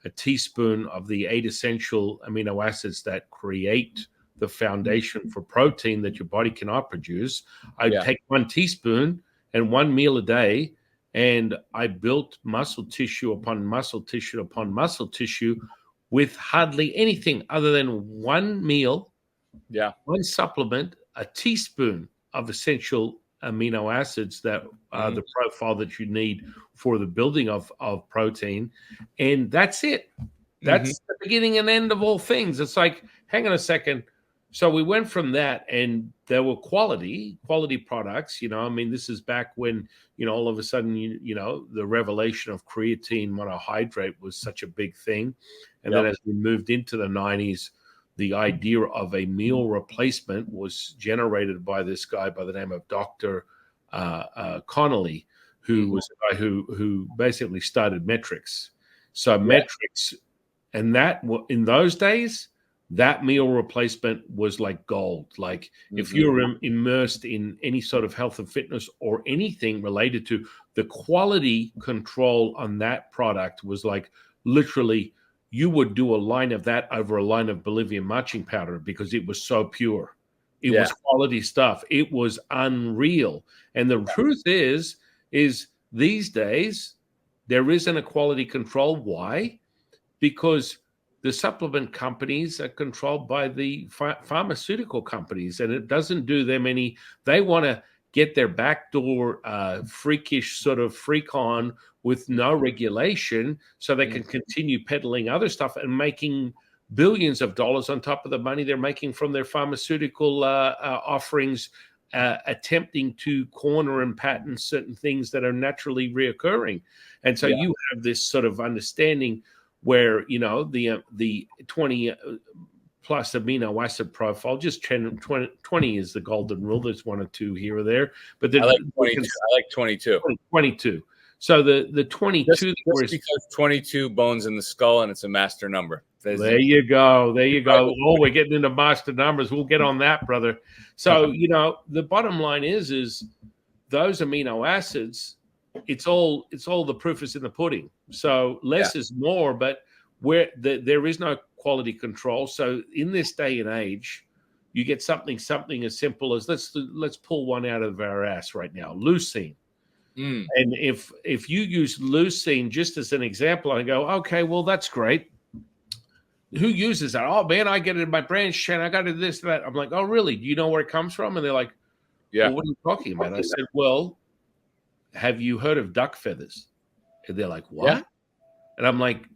a teaspoon of the 8 essential amino acids that create the foundation for protein that your body cannot produce. I'd take 1 teaspoon and 1 meal a day, and I built muscle tissue upon muscle tissue upon muscle tissue with hardly anything other than 1 meal, 1 supplement, a teaspoon of essential amino acids that are the profile that you need for the building of protein. And that's it. That's the beginning and end of all things. It's like, hang on a second. So we went from that, and there were quality products. This is back when, all of a sudden, the revelation of creatine monohydrate was such a big thing. And then as we moved into the 90s, the idea of a meal replacement was generated by this guy by the name of Dr. Connolly, who was a guy who basically started metrics. So Yeah. metrics, and that in those days, that meal replacement was like gold. Like if you're immersed in any sort of health and fitness or anything related to the quality control on that product was like literally you would do a line of that over a line of Bolivian marching powder because it was so pure. It was quality stuff. It was unreal. And the truth is these days there isn't a quality control. Why? Because the supplement companies are controlled by the pharmaceutical companies, and it doesn't do them any. They want to get their backdoor freakish sort of freak on with no regulation so they can continue peddling other stuff and making billions of dollars on top of the money they're making from their pharmaceutical offerings, attempting to corner and patent certain things that are naturally reoccurring. And so you have this sort of understanding where, the 20 plus amino acid profile, just 20 is the golden rule. There's one or two here or there. But I like 22. I like 22. 22. So the 22. Just because 22 bones in the skull and it's a master number. There you go. There you go. Oh, we're getting into master numbers. We'll get on that, brother. So, the bottom line is those amino acids, it's all the proof is in the pudding. So less is more, but where there is no quality control. So in this day and age, you get something as simple as let's pull one out of our ass right now, leucine. And if you use leucine just as an example, I go, okay, well, that's great. Who uses that? Oh man, I get it in my branch and I got it this, that. I'm like, oh really? Do you know where it comes from? And they're like, well, what are you talking about? I said, well, have you heard of duck feathers? And they're like, what? And I'm like,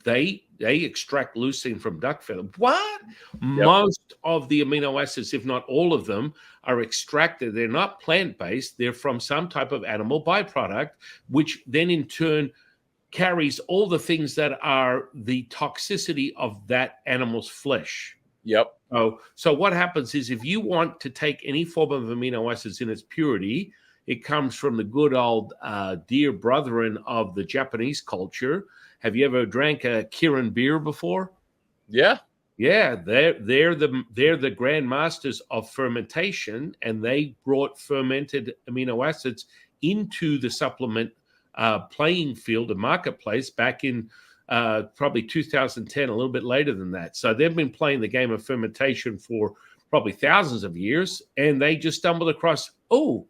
they extract leucine from duck feather. What? Most of the amino acids, if not all of them, are extracted. They're not plant-based. They're from some type of animal byproduct, which then in turn carries all the things that are the toxicity of that animal's flesh. Yep. So what happens is if you want to take any form of amino acids in its purity, it comes from the good old dear brethren of the Japanese culture. Have you ever drank a Kirin beer before? Yeah. Yeah, they're the grand masters of fermentation, and they brought fermented amino acids into the supplement playing field, a marketplace back in probably 2010, a little bit later than that. So they've been playing the game of fermentation for probably thousands of years, and they just stumbled across, oh,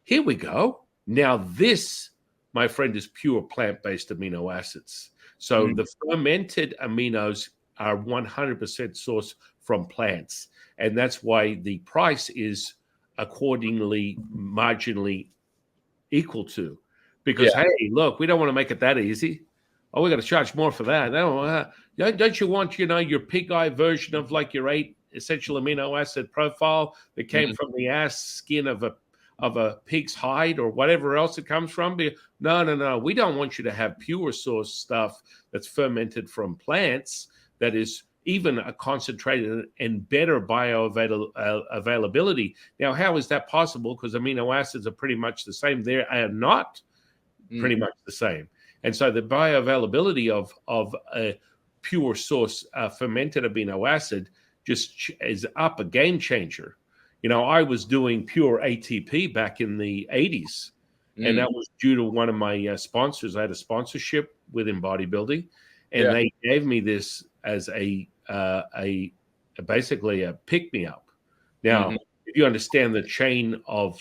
here we go. Now this, my friend, is pure plant-based amino acids. So the fermented aminos are 100% sourced from plants. And that's why the price is accordingly marginally equal to. Because, hey, look, we don't want to make it that easy. Oh, we got to charge more for that. Don't you want, your pig eye version of like your 8 essential amino acid profile that came from the ass skin of a pig's hide or whatever else it comes from? No. We don't want you to have pure source stuff that's fermented from plants that is even a concentrated and better bioavailability. Now, how is that possible? Because amino acids are pretty much the same. They are not pretty much the same. And so the bioavailability of a pure source fermented amino acid just is up a game changer. I was doing pure ATP back in the 80s, and that was due to one of my sponsors. I had a sponsorship within bodybuilding, and they gave me this as a basically a pick-me-up. Now, if you understand the chain of,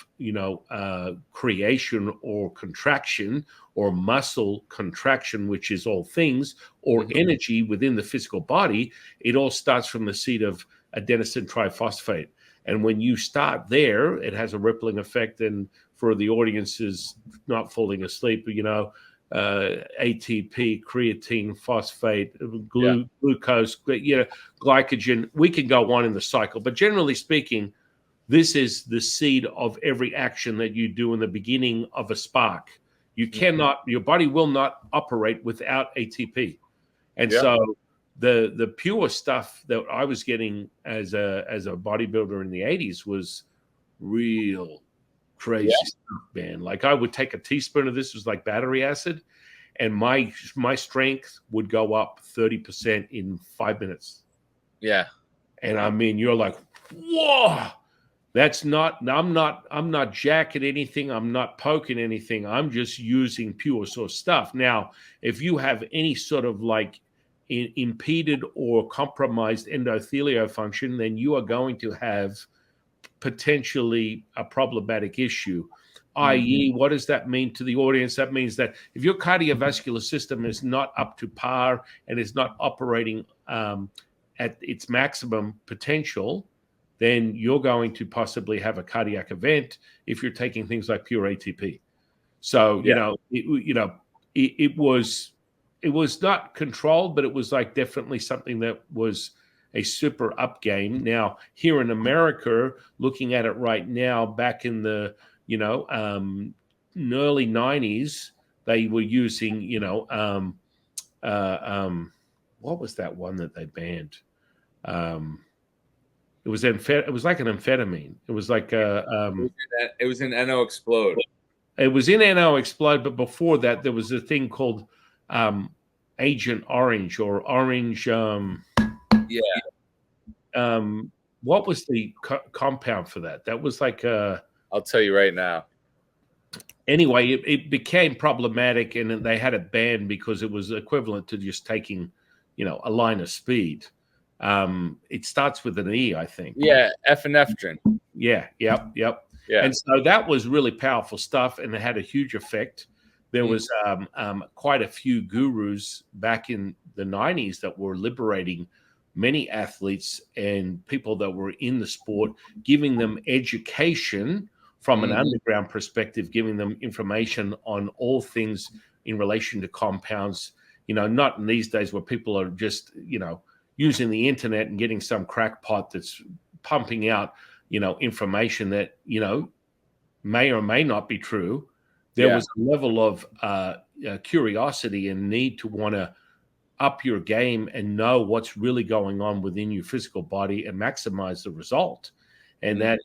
creation or contraction or muscle contraction, which is all things, or energy within the physical body, it all starts from the seed of adenosine triphosphate. And when you start there, it has a rippling effect. And for the audiences not falling asleep, ATP, creatine, phosphate, glucose, glycogen, we can go on in the cycle. But generally speaking, this is the seed of every action that you do in the beginning of a spark. You cannot, your body will not operate without ATP. And so the pure stuff that I was getting as a bodybuilder in the 80s was real crazy stuff, man. Like I would take a teaspoon of this, it was like battery acid, and my strength would go up 30% in 5 minutes. Yeah. And I mean, you're like, whoa, that's not, I'm not jacking anything. I'm not poking anything. I'm just using pure source stuff. Now, if you have any sort of like impeded or compromised endothelial function, then you are going to have potentially a problematic issue. I.e., what does that mean to the audience? That means that if your cardiovascular system is not up to par and is not operating at its maximum potential, then you're going to possibly have a cardiac event if you're taking things like pure ATP. So, it was not controlled, but it was like definitely something that was a super up game. Now, here in America, looking at it right now, back in the early 90s, they were using, what was that one that they banned? It was like an amphetamine. It was like it was in NO Explode. It was in NO Explode, but before that, there was a thing called Agent Orange or Orange. What was the compound for that? That was like I'll tell you right now. Anyway, it became problematic, and they had it banned because it was equivalent to just taking, a line of speed. It starts with an E, I think. Yeah, epinephrine. Yeah, yep. Yeah. And so that was really powerful stuff, and it had a huge effect. There was quite a few gurus back in the 90s that were liberating many athletes and people that were in the sport, giving them education from an underground perspective, giving them information on all things in relation to compounds, not in these days where people are just, using the internet and getting some crackpot that's pumping out, information that, may or may not be true. There was a level of curiosity and need to want to up your game and know what's really going on within your physical body and maximize the result. And that,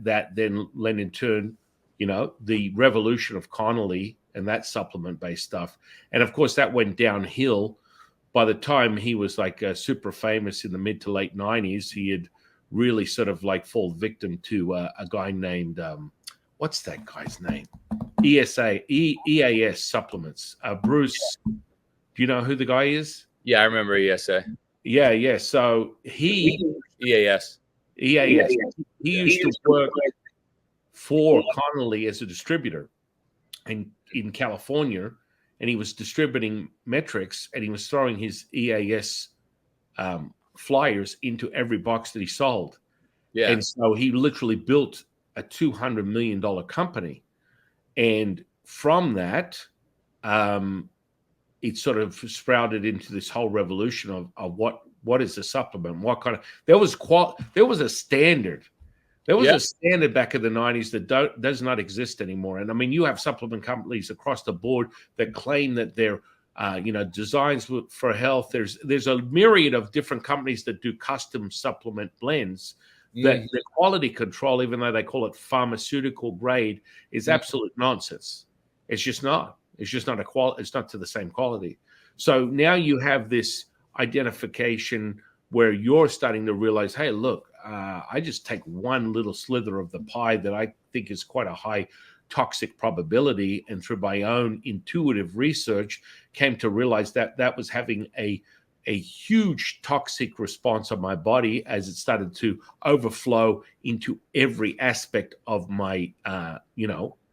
that then led in turn, the revolution of Connolly and that supplement-based stuff. And of course, that went downhill. By the time he was like super famous in the mid to late 90s, he had really sort of like fall victim to a guy named, what's that guy's name? EAS supplements. Bruce, do you know who the guy is? Yeah, I remember ESA. Yeah. So EAS. He used to work for Connolly as a distributor in California, and he was distributing metrics, and he was throwing his EAS flyers into every box that he sold. Yeah. And so he literally built a $200 million company. And from that, it sort of sprouted into this whole revolution of what is a supplement, what kind of, there was a standard. There was a standard back in the 90s that does not exist anymore. And I mean, you have supplement companies across the board that claim that they're, designs for health. There's a myriad of different companies that do custom supplement blends. That the quality control, even though they call it pharmaceutical grade, is absolute nonsense. It's just not. It's just not it's not to the same quality. So now you have this identification where you're starting to realize, hey, look, I just take one little slither of the pie that I think is quite a high toxic probability, and through my own intuitive research came to realize that that was having a huge toxic response on my body as it started to overflow into every aspect of my,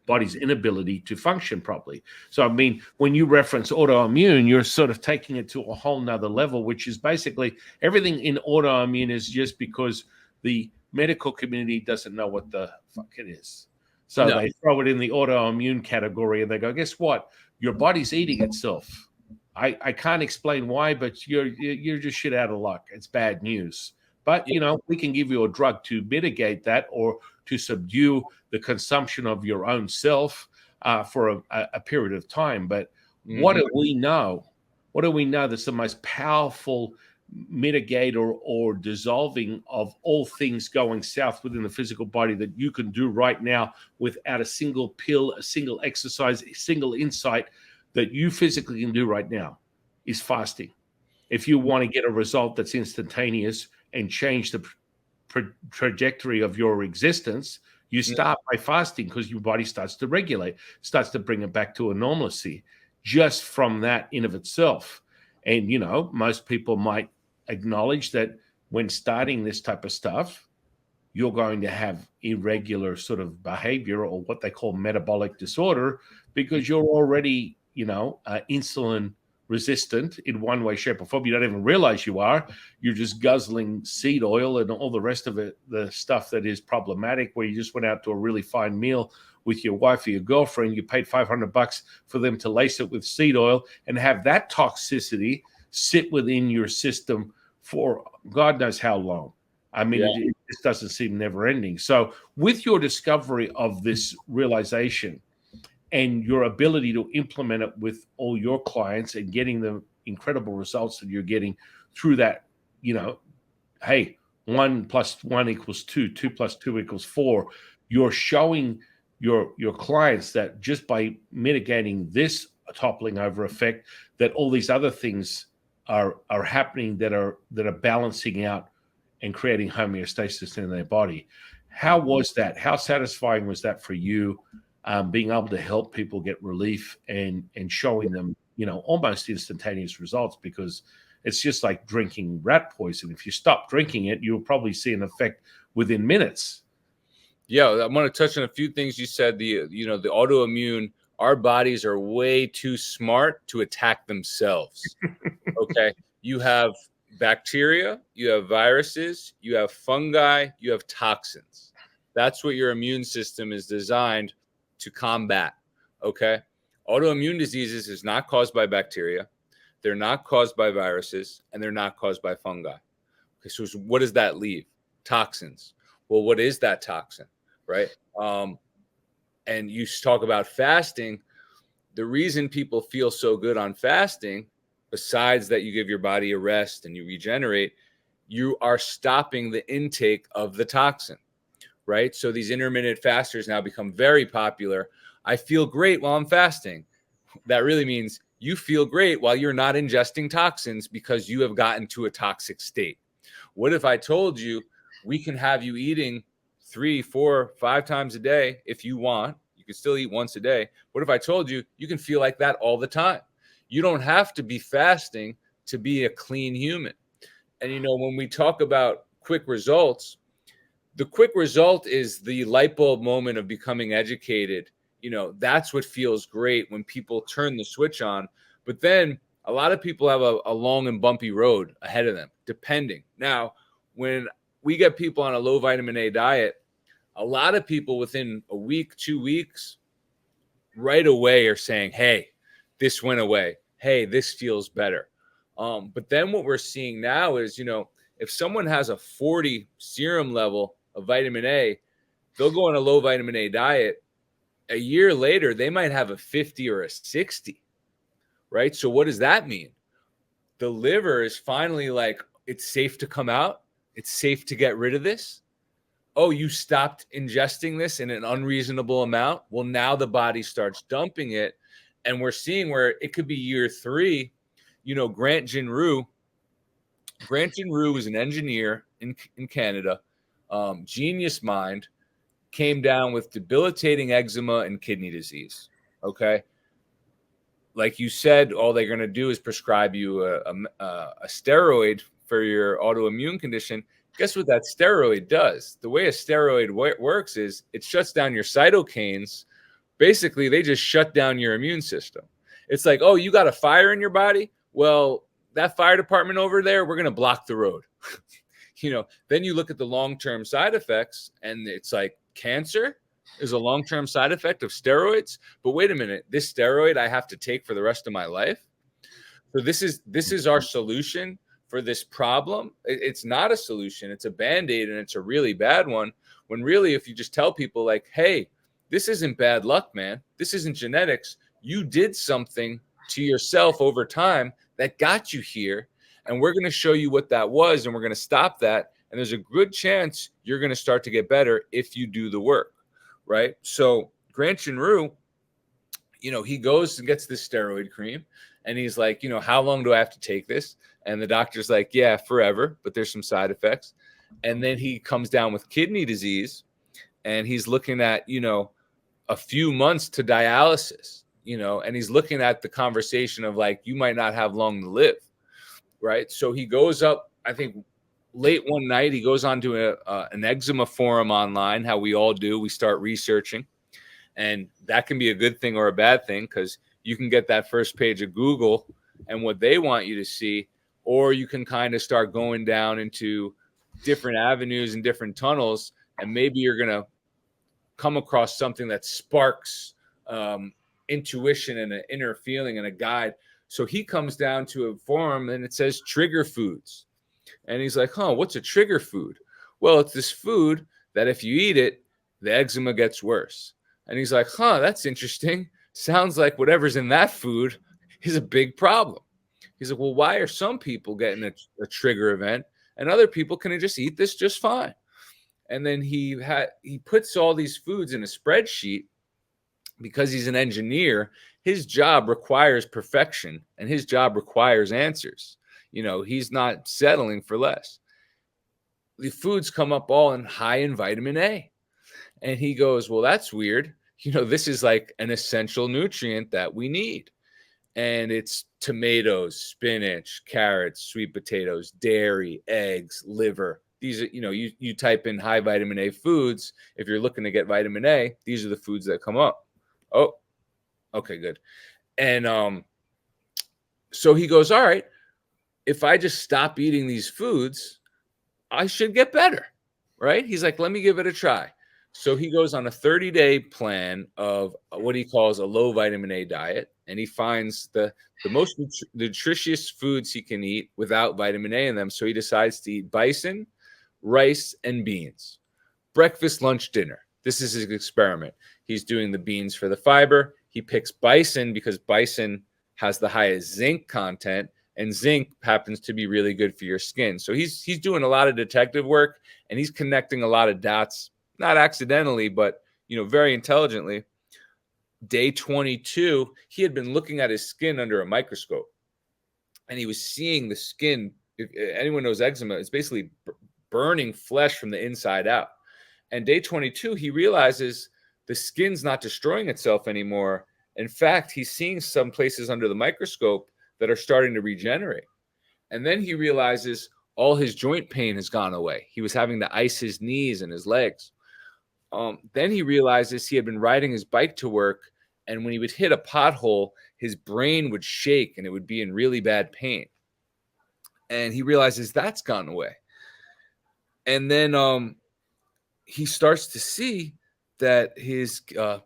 body's inability to function properly. So, I mean, when you reference autoimmune, you're sort of taking it to a whole nother level, which is basically everything in autoimmune is just because the medical community doesn't know what the fuck it is. So they throw it in the autoimmune category and they go, guess what? Your body's eating itself. I can't explain why, but you're just shit out of luck. It's bad news. But, we can give you a drug to mitigate that or to subdue the consumption of your own self for a period of time. But what do we know? What do we know that's the most powerful mitigate or dissolving of all things going south within the physical body that you can do right now without a single pill, a single exercise, a single insight that you physically can do right now is fasting. If you want to get a result that's instantaneous and change the trajectory of your existence, you start by fasting because your body starts to regulate, starts to bring it back to a normalcy just from that in of itself. And, you know, most people might acknowledge that when starting this type of stuff, you're going to have irregular sort of behavior or what they call metabolic disorder because you're already, you know, insulin resistant in one way, shape, or form. You don't even realize you are. You're just guzzling seed oil and all the rest of it, the stuff that is problematic, where you just went out to a really fine meal with your wife or your girlfriend. You paid $500 for them to lace it with seed oil and have that toxicity sit within your system for God knows how long. I mean, it just doesn't seem never ending. So with your discovery of this realization and your ability to implement it with all your clients and getting the incredible results that you're getting through that, you know, hey, 1 + 1 = 2, 2 + 2 = 4. You're showing your clients that just by mitigating this toppling over effect, that all these other things are happening that are balancing out and creating homeostasis in their body. How was that? How satisfying was that for you, being able to help people get relief and showing them, you know, almost instantaneous results? Because it's just like drinking rat poison. If you stop drinking it, you'll probably see an effect within minutes. Yeah, I want to touch on a few things you said. The autoimmune, our bodies are way too smart to attack themselves. Okay, you have bacteria, you have viruses, you have fungi, you have toxins. That's what your immune system is designed to combat. Okay, autoimmune diseases is not caused by bacteria, they're not caused by viruses, and they're not caused by fungi. Okay, so what does that leave? Toxins. Well, what is that toxin, right? And you talk about fasting. The reason people feel so good on fasting, besides that you give your body a rest and you regenerate, you are stopping the intake of the toxin, right? So these intermittent fasters now become very popular. I feel great while I'm fasting. That really means you feel great while you're not ingesting toxins because you have gotten to a toxic state. What if I told you we can have you eating 3, 4, 5 times a day if you want? You can still eat once a day. What if I told you you can feel like that all the time? You don't have to be fasting to be a clean human. And, you know, when we talk about quick results, the quick result is the light bulb moment of becoming educated. You know, that's what feels great when people turn the switch on. But then a lot of people have a long and bumpy road ahead of them, depending. Now, when we get people on a low vitamin A diet, a lot of people within a week, 2 weeks, right away are saying, hey, this went away. Hey, this feels better. But then what we're seeing now is, you know, if someone has a 40 serum level of vitamin A, they'll go on a low vitamin A diet. A year later, they might have a 50 or a 60, right? So what does that mean? The liver is finally like, it's safe to come out. It's safe to get rid of this. Oh, you stopped ingesting this in an unreasonable amount. Well, now the body starts dumping it. And we're seeing where it could be year 3. You know, Grant Ginroux was an engineer in Canada, genius mind, came down with debilitating eczema and kidney disease. Okay. Like you said, all they're going to do is prescribe you a steroid for your autoimmune condition. Guess what that steroid does? The way a steroid works is it shuts down your cytokines. Basically, they just shut down your immune system. It's like, oh, you got a fire in your body? Well, that fire department over there, we're going to block the road. You know, then you look at the long-term side effects, and it's like cancer is a long-term side effect of steroids. But wait a minute, this steroid I have to take for the rest of my life? So this is our solution for this problem. It's not a solution. It's a Band-Aid, and it's a really bad one. When really, if you just tell people like, hey, this isn't bad luck, man. This isn't genetics. You did something to yourself over time that got you here. And we're going to show you what that was, and we're going to stop that. And there's a good chance you're going to start to get better if you do the work, right? So Grant Chinru, he goes and gets this steroid cream, and he's like, how long do I have to take this? And the doctor's like, yeah, forever, but there's some side effects. And then he comes down with kidney disease, and he's looking at, a few months to dialysis, and he's looking at the conversation of like, you might not have long to live, right? So he goes up, I think late one night, he goes onto an eczema forum online, how we all do. We start researching. And that can be a good thing or a bad thing, because you can get that first page of Google and what they want you to see, or you can kind of start going down into different avenues and different tunnels, and maybe you're going to come across something that sparks intuition and an inner feeling and a guide. So he comes down to a forum and it says trigger foods. And he's like, what's a trigger food? Well, it's this food that if you eat it, the eczema gets worse. And he's like, that's interesting. Sounds like whatever's in that food is a big problem. He's like, well, why are some people getting a trigger event and other people can just eat this just fine? And then he puts all these foods in a spreadsheet because he's an engineer. His job requires perfection and his job requires answers. He's not settling for less. The foods come up all high in vitamin A. And he goes, well, that's weird. This is like an essential nutrient that we need. And it's tomatoes, spinach, carrots, sweet potatoes, dairy, eggs, liver. These are, you type in high vitamin A foods. If you're looking to get vitamin A, these are the foods that come up. Oh, okay, good. And so he goes, all right, if I just stop eating these foods, I should get better, right? He's like, let me give it a try. So he goes on a 30-day plan of what he calls a low vitamin A diet, and he finds the most nutritious foods he can eat without vitamin A in them. So he decides to eat bison, rice, and beans. Breakfast, lunch, dinner. This is his experiment. He's doing the beans for the fiber. He picks bison because bison has the highest zinc content, and zinc happens to be really good for your skin. So he's doing a lot of detective work, and he's connecting a lot of dots, not accidentally, but very intelligently. Day 22, he had been looking at his skin under a microscope, and he was seeing the skin. If anyone knows eczema, it's basically burning flesh from the inside out. And day 22, he realizes the skin's not destroying itself anymore. In fact, he's seeing some places under the microscope that are starting to regenerate. And then he realizes all his joint pain has gone away. He was having to ice his knees and his legs. Then he realizes he had been riding his bike to work, and when he would hit a pothole, his brain would shake and it would be in really bad pain. And he realizes that's gone away. And then he starts to see that his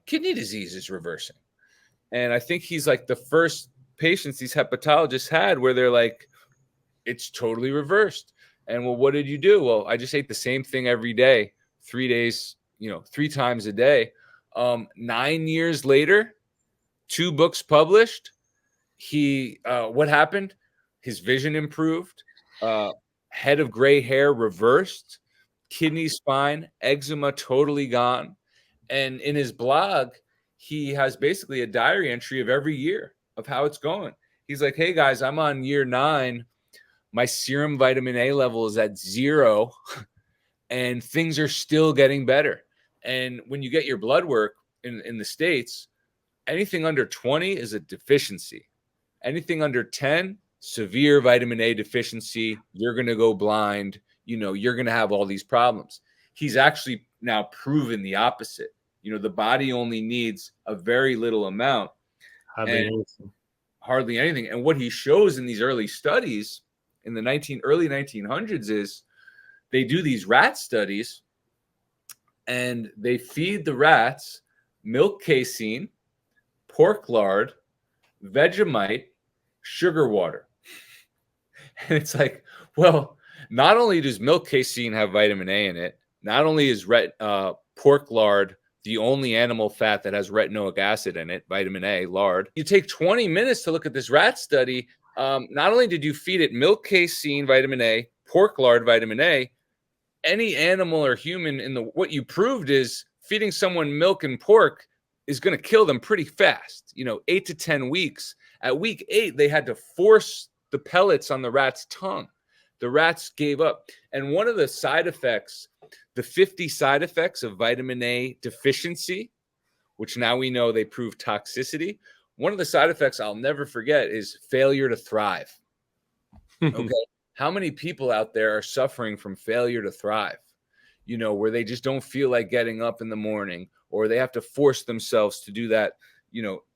kidney disease is reversing. And I think he's like the first patients these hepatologists had where they're like, it's totally reversed. And well, what did you do? Well, I just ate the same thing every day, 3 days, 3 times a day. 9 years later, 2 books published. What happened? His vision improved. Head of gray hair reversed. Kidneys fine. Eczema totally gone. And in his blog, he has basically a diary entry of every year of how it's going. He's like, hey guys, I'm on year 9. My serum vitamin A level is at 0 and things are still getting better. And when you get your blood work in the States, anything under 20 is a deficiency. Anything under 10, severe vitamin A deficiency. You're going to go blind. You're going to have all these problems. He's actually now proven the opposite. The body only needs a very little amount. Hardly anything. And what he shows in these early studies in the early 1900s is they do these rat studies and they feed the rats milk casein, pork lard, Vegemite, sugar water. And it's like, well, not only does milk casein have vitamin A in it, not only is pork lard the only animal fat that has retinoic acid in it, vitamin A, lard. You take 20 minutes to look at this rat study. Not only did you feed it milk casein vitamin A, pork lard vitamin A, any animal or human what you proved is feeding someone milk and pork is going to kill them pretty fast. 8 to 10 weeks. At week 8, they had to force the pellets on the rat's tongue. The rats gave up. And one of the side effects, the 50 side effects of vitamin A deficiency, which now we know they prove toxicity. One of the side effects I'll never forget is failure to thrive. Okay. How many people out there are suffering from failure to thrive? Where they just don't feel like getting up in the morning, or they have to force themselves to do that,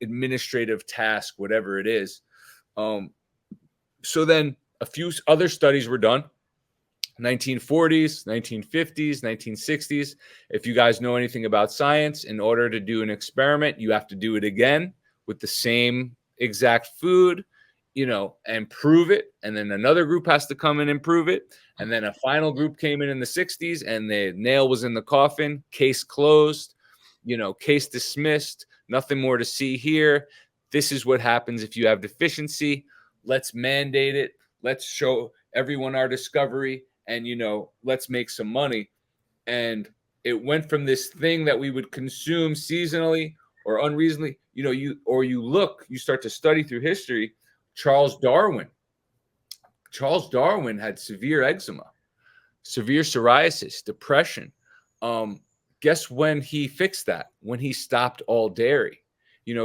administrative task, whatever it is. So then a few other studies were done, 1940s, 1950s, 1960s. If you guys know anything about science, in order to do an experiment, you have to do it again with the same exact food, and prove it. And then another group has to come in and prove it. And then a final group came in the 60s, and the nail was in the coffin, case closed, case dismissed, nothing more to see here. This is what happens if you have deficiency. Let's mandate it. Let's show everyone our discovery, and, let's make some money. And it went from this thing that we would consume seasonally or unreasonably, you start to study through history. Charles Darwin had severe eczema, severe psoriasis, depression. Guess when he fixed that? When he stopped all dairy.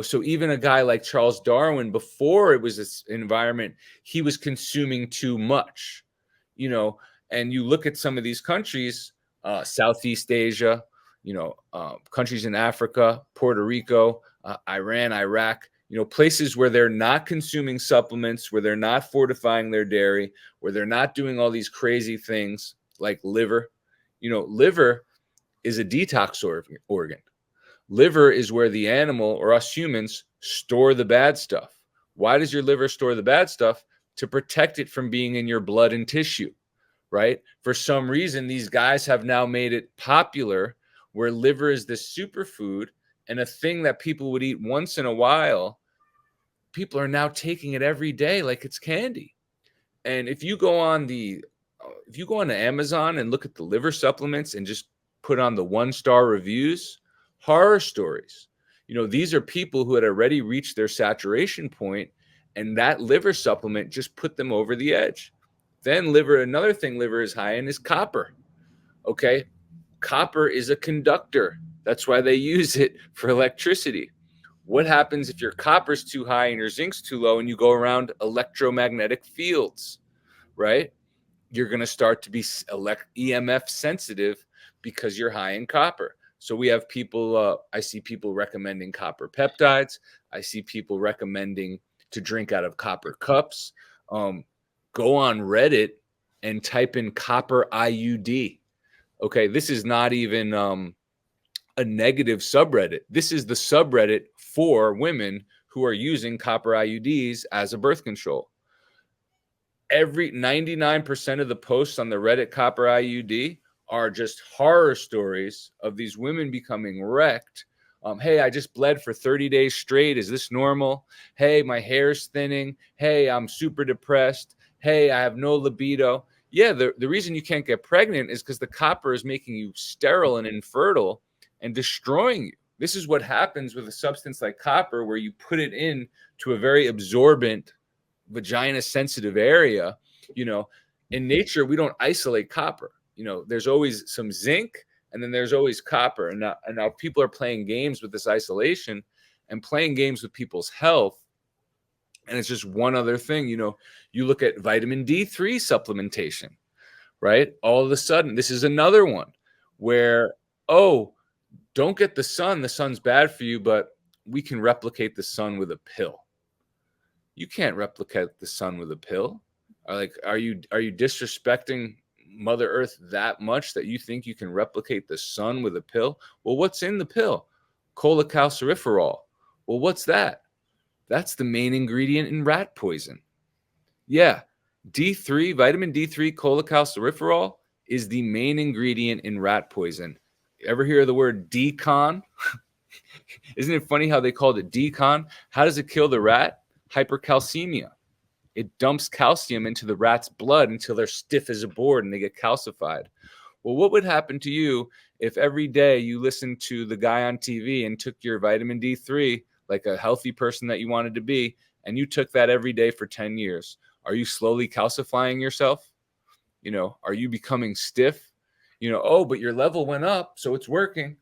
So even a guy like Charles Darwin, before it was this environment, he was consuming too much, and you look at some of these countries, Southeast Asia, countries in Africa, Puerto Rico, Iran, Iraq, places where they're not consuming supplements, where they're not fortifying their dairy, where they're not doing all these crazy things like liver. Liver is a detox organ. Liver is where the animal, or us humans, store the bad stuff. Why does your liver store the bad stuff? To protect it from being in your blood and tissue, right? For some reason, these guys have now made it popular where liver is this superfood and a thing that people would eat once in a while. People are now taking it every day like it's candy. And if you go on Amazon and look at the liver supplements and just put on the 1-star reviews, horror stories. These are people who had already reached their saturation point, and that liver supplement just put them over the edge. Then another thing liver is high in is copper. Okay. Copper is a conductor. That's why they use it for electricity. What happens if your copper's too high and your zinc's too low and you go around electromagnetic fields, right? You're going to start to be EMF sensitive because you're high in copper. So we have people, I see people recommending copper peptides. I see people recommending to drink out of copper cups. Go on Reddit and type in copper IUD. Okay, this is not even a negative subreddit. This is the subreddit for women who are using copper IUDs as a birth control. Every 99% of the posts on the Reddit copper IUD are just horror stories of these women becoming wrecked. Hey, I just bled for 30 days straight. Is this normal? Hey, my hair's thinning. Hey, I'm super depressed. Hey, I have no libido. Yeah, the reason you can't get pregnant is because the copper is making you sterile and infertile and destroying you. This is what happens with a substance like copper, where you put it in to a very absorbent, vagina-sensitive area. In nature, we don't isolate copper. There's always some zinc, and then there's always copper. And now people are playing games with this isolation and playing games with people's health. And it's just one other thing. You look at vitamin D3 supplementation, right? All of a sudden, this is another one where, don't get the sun. The sun's bad for you, but we can replicate the sun with a pill. You can't replicate the sun with a pill. Are you disrespecting Mother Earth that much that you think you can replicate the sun with a pill? Well, what's in the pill? Cholecalciferol. Well, what's that? That's the main ingredient in rat poison. Yeah, D3, vitamin D3, cholecalciferol is the main ingredient in rat poison. Ever hear of the word decon? Isn't it funny how they called it decon? How does it kill the rat? Hypercalcemia. it dumps calcium into the rat's blood until they're stiff as a board and they get calcified. Well, what would happen to you if every day you listened to the guy on TV and took your vitamin D3 like a healthy person that you wanted to be, and you took that every day for 10 years? Are you slowly calcifying yourself? Are you becoming stiff? Oh, but your level went up, so it's working.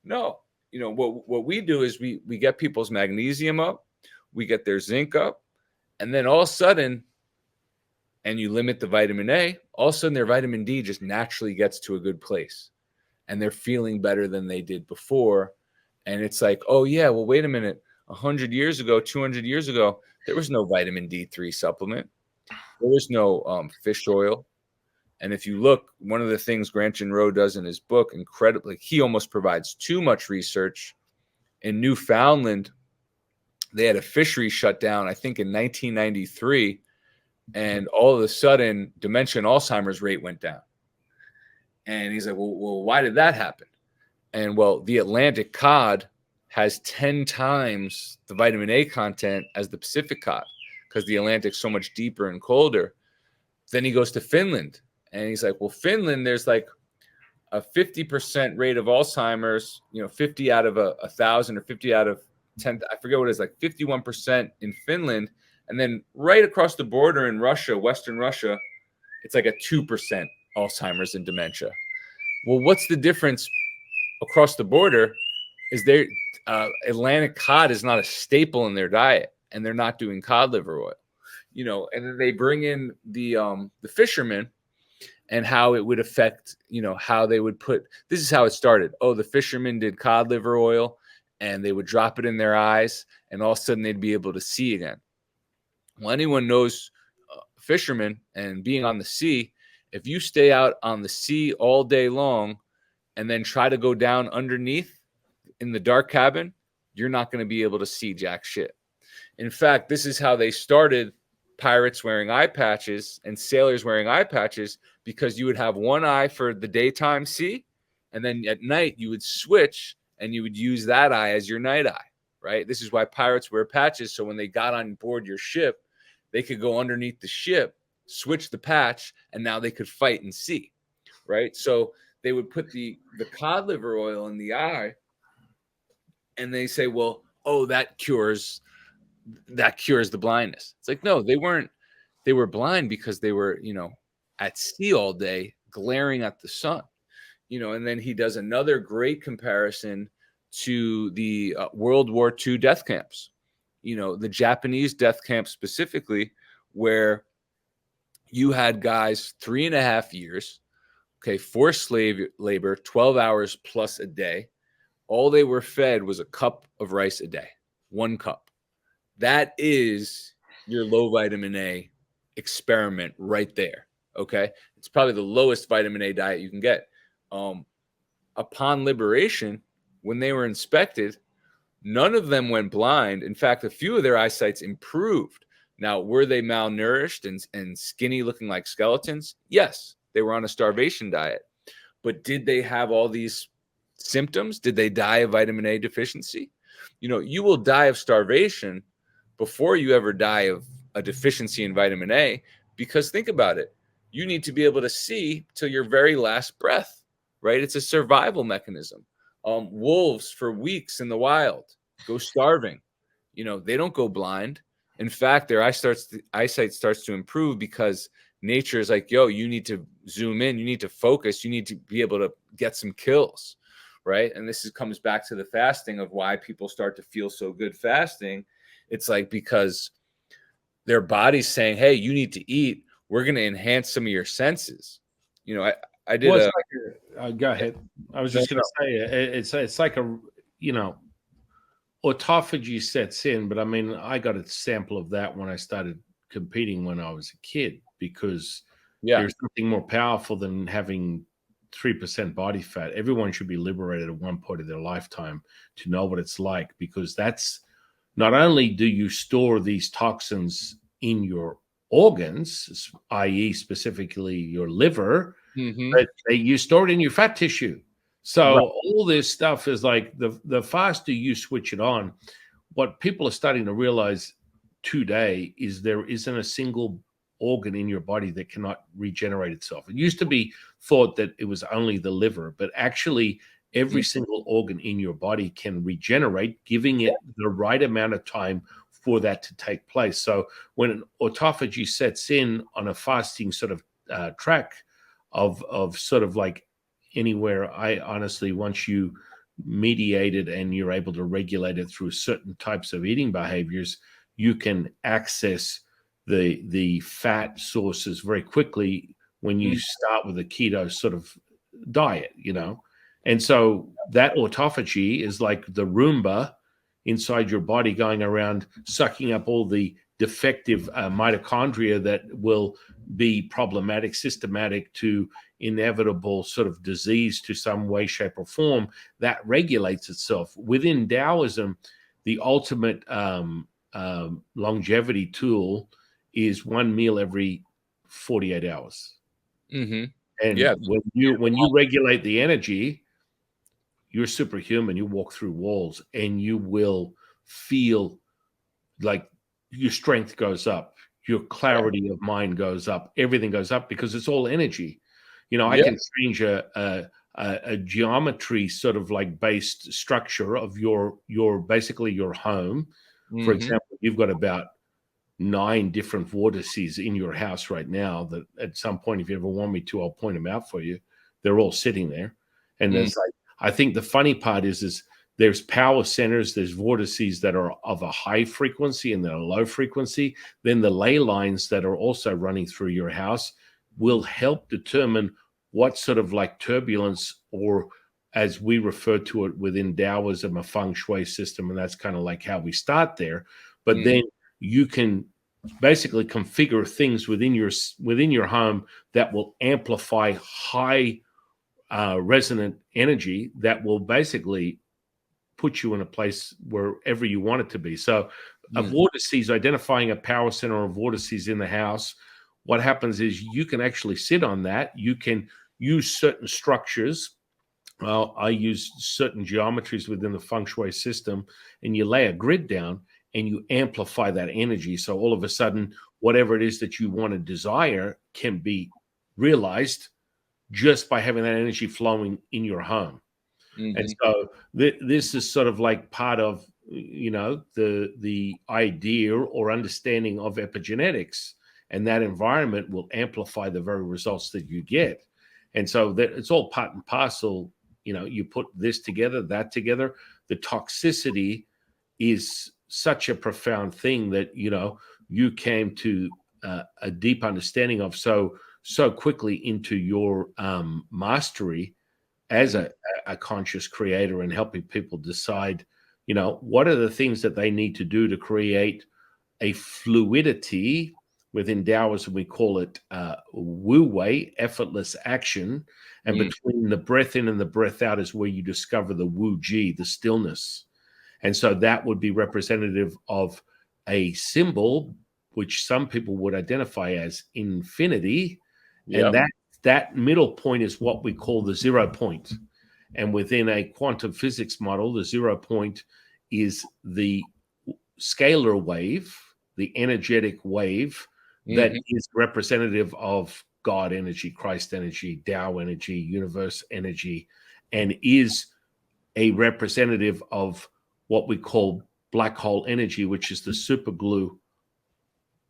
No. What we do is we get people's magnesium up, we get their zinc up, and then all of a sudden, and you limit the vitamin A, all of a sudden their vitamin D just naturally gets to a good place and they're feeling better than they did before. And it's like, oh yeah, well, wait a minute. 100 years ago, 200 years ago, there was no vitamin D3 supplement. There was no fish oil. And if you look, one of the things Granton Rowe does in his book, incredibly, he almost provides too much research. In Newfoundland, they had a fishery shut down, I think in 1993, and all of a sudden, dementia and Alzheimer's rate went down. And he's like, well, why did that happen? And well, the Atlantic cod has 10 times the vitamin A content as the Pacific cod because the Atlantic's so much deeper and colder. Then he goes to Finland. And he's like, well, Finland, there's like a 50% rate of Alzheimer's, 50 out of 1,000 or 50 out of 10. I forget what it is, like 51% in Finland. And then right across the border in Russia, Western Russia, it's like a 2% Alzheimer's and dementia. Well, what's the difference across the border is their Atlantic cod is not a staple in their diet, and they're not doing cod liver oil, and then they bring in the fishermen and how it would affect, how they would put, this is how it started. Oh, the fishermen did cod liver oil and they would drop it in their eyes and all of a sudden they'd be able to see again. Well, anyone knows fishermen and being on the sea, if you stay out on the sea all day long and then try to go down underneath in the dark cabin, you're not going to be able to see jack shit. In fact, this is how they started pirates wearing eye patches and sailors wearing eye patches, because you would have one eye for the daytime sea, and then at night you would switch and you would use that eye as your night eye, right? This is why pirates wear patches, so when they got on board your ship, they could go underneath the ship, switch the patch, and now they could fight and see, right? So they would put the cod liver oil in the eye, and they say, well, oh, that cures the blindness. It's like, no, they weren't. They were blind because they were, at sea all day, glaring at the sun, and then he does another great comparison to the World War II death camps, the Japanese death camps specifically, where you had guys 3.5 years, forced slave labor, 12 hours plus a day. All they were fed was a cup of rice a day, 1 cup. That is your low vitamin A experiment right there. Okay. It's probably the lowest vitamin A diet you can get. Upon liberation, when they were inspected, none of them went blind. In fact, a few of their eyesights improved. Now, were they malnourished and skinny, looking like skeletons? Yes, they were on a starvation diet. But did they have all these symptoms? Did they die of vitamin A deficiency? You will die of starvation before you ever die of a deficiency in vitamin A, because think about it. You need to be able to see till your very last breath, right? It's a survival mechanism. Wolves for weeks in the wild go starving. They don't go blind. In fact, their eyesight starts to improve because nature is like, yo, you need to zoom in. You need to focus. You need to be able to get some kills, right? And this comes back to the fasting of why people start to feel so good fasting. It's like because their body's saying, hey, you need to eat. We're going to enhance some of your senses. I did go ahead. I was just going to say it's like a, autophagy sets in, but I mean, I got a sample of that when I started competing when I was a kid, because there's nothing more powerful than having 3% body fat. Everyone should be liberated at one point of their lifetime to know what it's like, because that's not only do you store these toxins in your organs, i.e. specifically your liver, but you store it in your fat tissue. So all this stuff is like the faster you switch it on, what people are starting to realize today is there isn't a single organ in your body that cannot regenerate itself. It used to be thought that it was only the liver, but actually every single organ in your body can regenerate, giving it the right amount of time for that to take place. So when an autophagy sets in on a fasting sort of track of sort of like anywhere, I honestly, once you mediate it and you're able to regulate it through certain types of eating behaviors, you can access the fat sources very quickly when you start with a keto sort of diet, And so that autophagy is like the Roomba inside your body going around sucking up all the defective mitochondria that will be problematic, systematic to inevitable sort of disease to some way, shape, or form. That regulates itself. Within Taoism, the ultimate longevity tool is one meal every 48 hours. Mm-hmm. And Yeah. when you regulate the energy, you're superhuman. You walk through walls and you will feel like your strength goes up, your clarity of mind goes up, everything goes up because it's all energy. I can change a geometry sort of like based structure of your basically your home. For example, you've got about 9 different vortices in your house right now that at some point, if you ever want me to, I'll point them out for you. They're all sitting there. And there's like, I think the funny part is there's power centers, there's vortices that are of a high frequency and then a low frequency. Then the ley lines that are also running through your house will help determine what sort of like turbulence, or as we refer to it within Taoism, a feng shui system. And that's kind of like how we start there. But then you can basically configure things within your home that will amplify high resonant energy that will basically put you in a place wherever you want it to be. So a vortices, identifying a power center or vortices in the house, what happens is you can actually sit on that. You can use certain structures. Well, I use certain geometries within the feng shui system, and you lay a grid down and you amplify that energy. So all of a sudden, whatever it is that you want to desire can be realized just by having that energy flowing in your home. And so this is sort of like part of, the idea or understanding of epigenetics, and that environment will amplify the very results that you get. And so that it's all part and parcel. You put this together, that together. The toxicity is such a profound thing that, you came to a deep understanding of so quickly into your mastery as a conscious creator, and helping people decide, what are the things that they need to do to create a fluidity. Within Taoism, we call it Wu Wei, effortless action. And between the breath in and the breath out is where you discover the Wu Ji, the stillness. And so that would be representative of a symbol, which some people would identify as infinity. And that middle point is what we call the 0 point. And within a quantum physics model, the 0 point is the scalar wave, the energetic wave that is representative of God energy, Christ energy, Tao energy, universe energy, and is a representative of what we call black hole energy, which is the super glue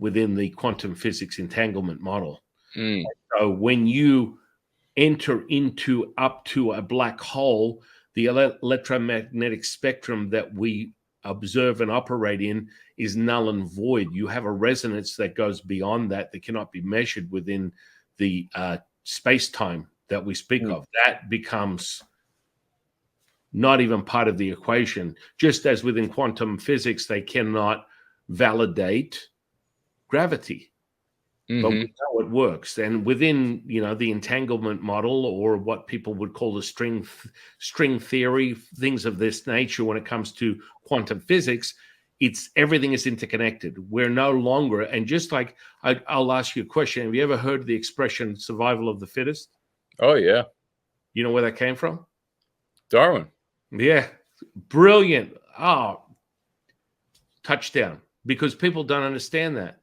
within the quantum physics entanglement model. So when you enter into up to a black hole, the electromagnetic spectrum that we observe and operate in is null and void. You have a resonance that goes beyond that cannot be measured within the space-time that we speak of. That becomes not even part of the equation. Just as within quantum physics, they cannot validate gravity. But we know it works. And within, the entanglement model, or what people would call the string theory, things of this nature, when it comes to quantum physics, everything is interconnected. We're no longer, and just like I'll ask you a question. Have you ever heard the expression survival of the fittest? Oh, yeah. You know where that came from? Darwin. Yeah. Brilliant. Oh, touchdown. because people don't understand that.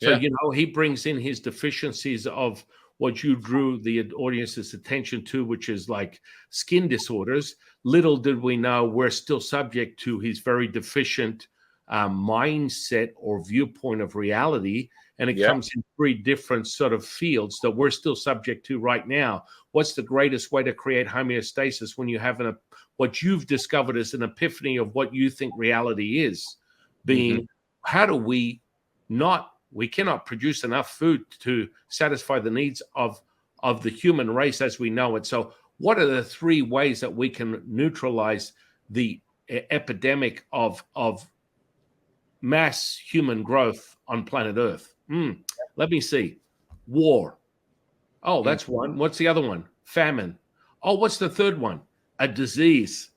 So, Yeah. you know, he brings in his deficiencies of what you drew the audience's attention to, which is like skin disorders. Little did we know we're still subject to his very deficient mindset or viewpoint of reality. And it Yeah. comes in three different sort of fields that we're still subject to right now. What's the greatest way to create homeostasis when you have what you've discovered as an epiphany of what you think reality is? Being, how do we cannot produce enough food to satisfy the needs of the human race as we know it. So what are the three ways that we can neutralize the epidemic of mass human growth on planet Earth? Let me see. War. Oh, that's one. What's the other one? Famine. Oh, what's the third one? A disease.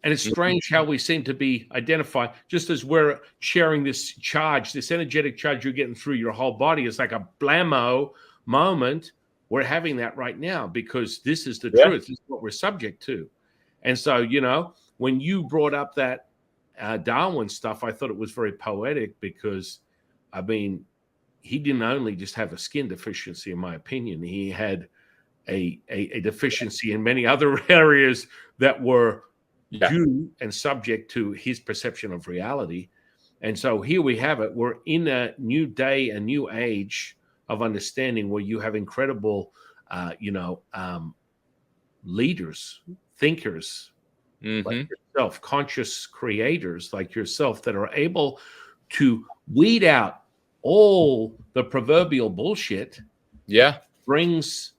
And it's strange how we seem to be identified, just as we're sharing this charge, this energetic charge you're getting through your whole body. It's like a blammo moment. We're having that right now because this is the truth. This is what we're subject to. And so, you know, when you brought up that Darwin stuff, I thought it was very poetic because, I mean, he didn't only just have a skin deficiency, in my opinion. He had a deficiency in many other areas that were due and subject to his perception of reality. And so here we have it. We're in a new day, a new age of understanding where you have incredible, leaders, thinkers, like yourself, conscious creators like yourself that are able to weed out all the proverbial bullshit. Brings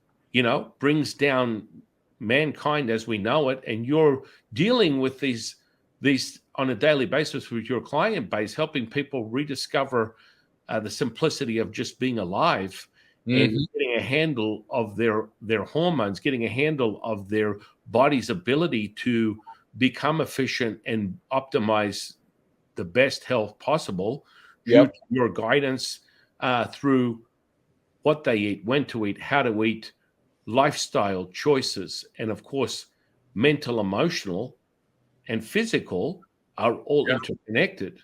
down mankind as we know it. And you're dealing with these on a daily basis with your client base, helping people rediscover the simplicity of just being alive and getting a handle of their hormones, getting a handle of their body's ability to become efficient and optimize the best health possible through your guidance, through what they eat, when to eat, how to eat, lifestyle choices, and of course, mental, emotional, and physical are all interconnected.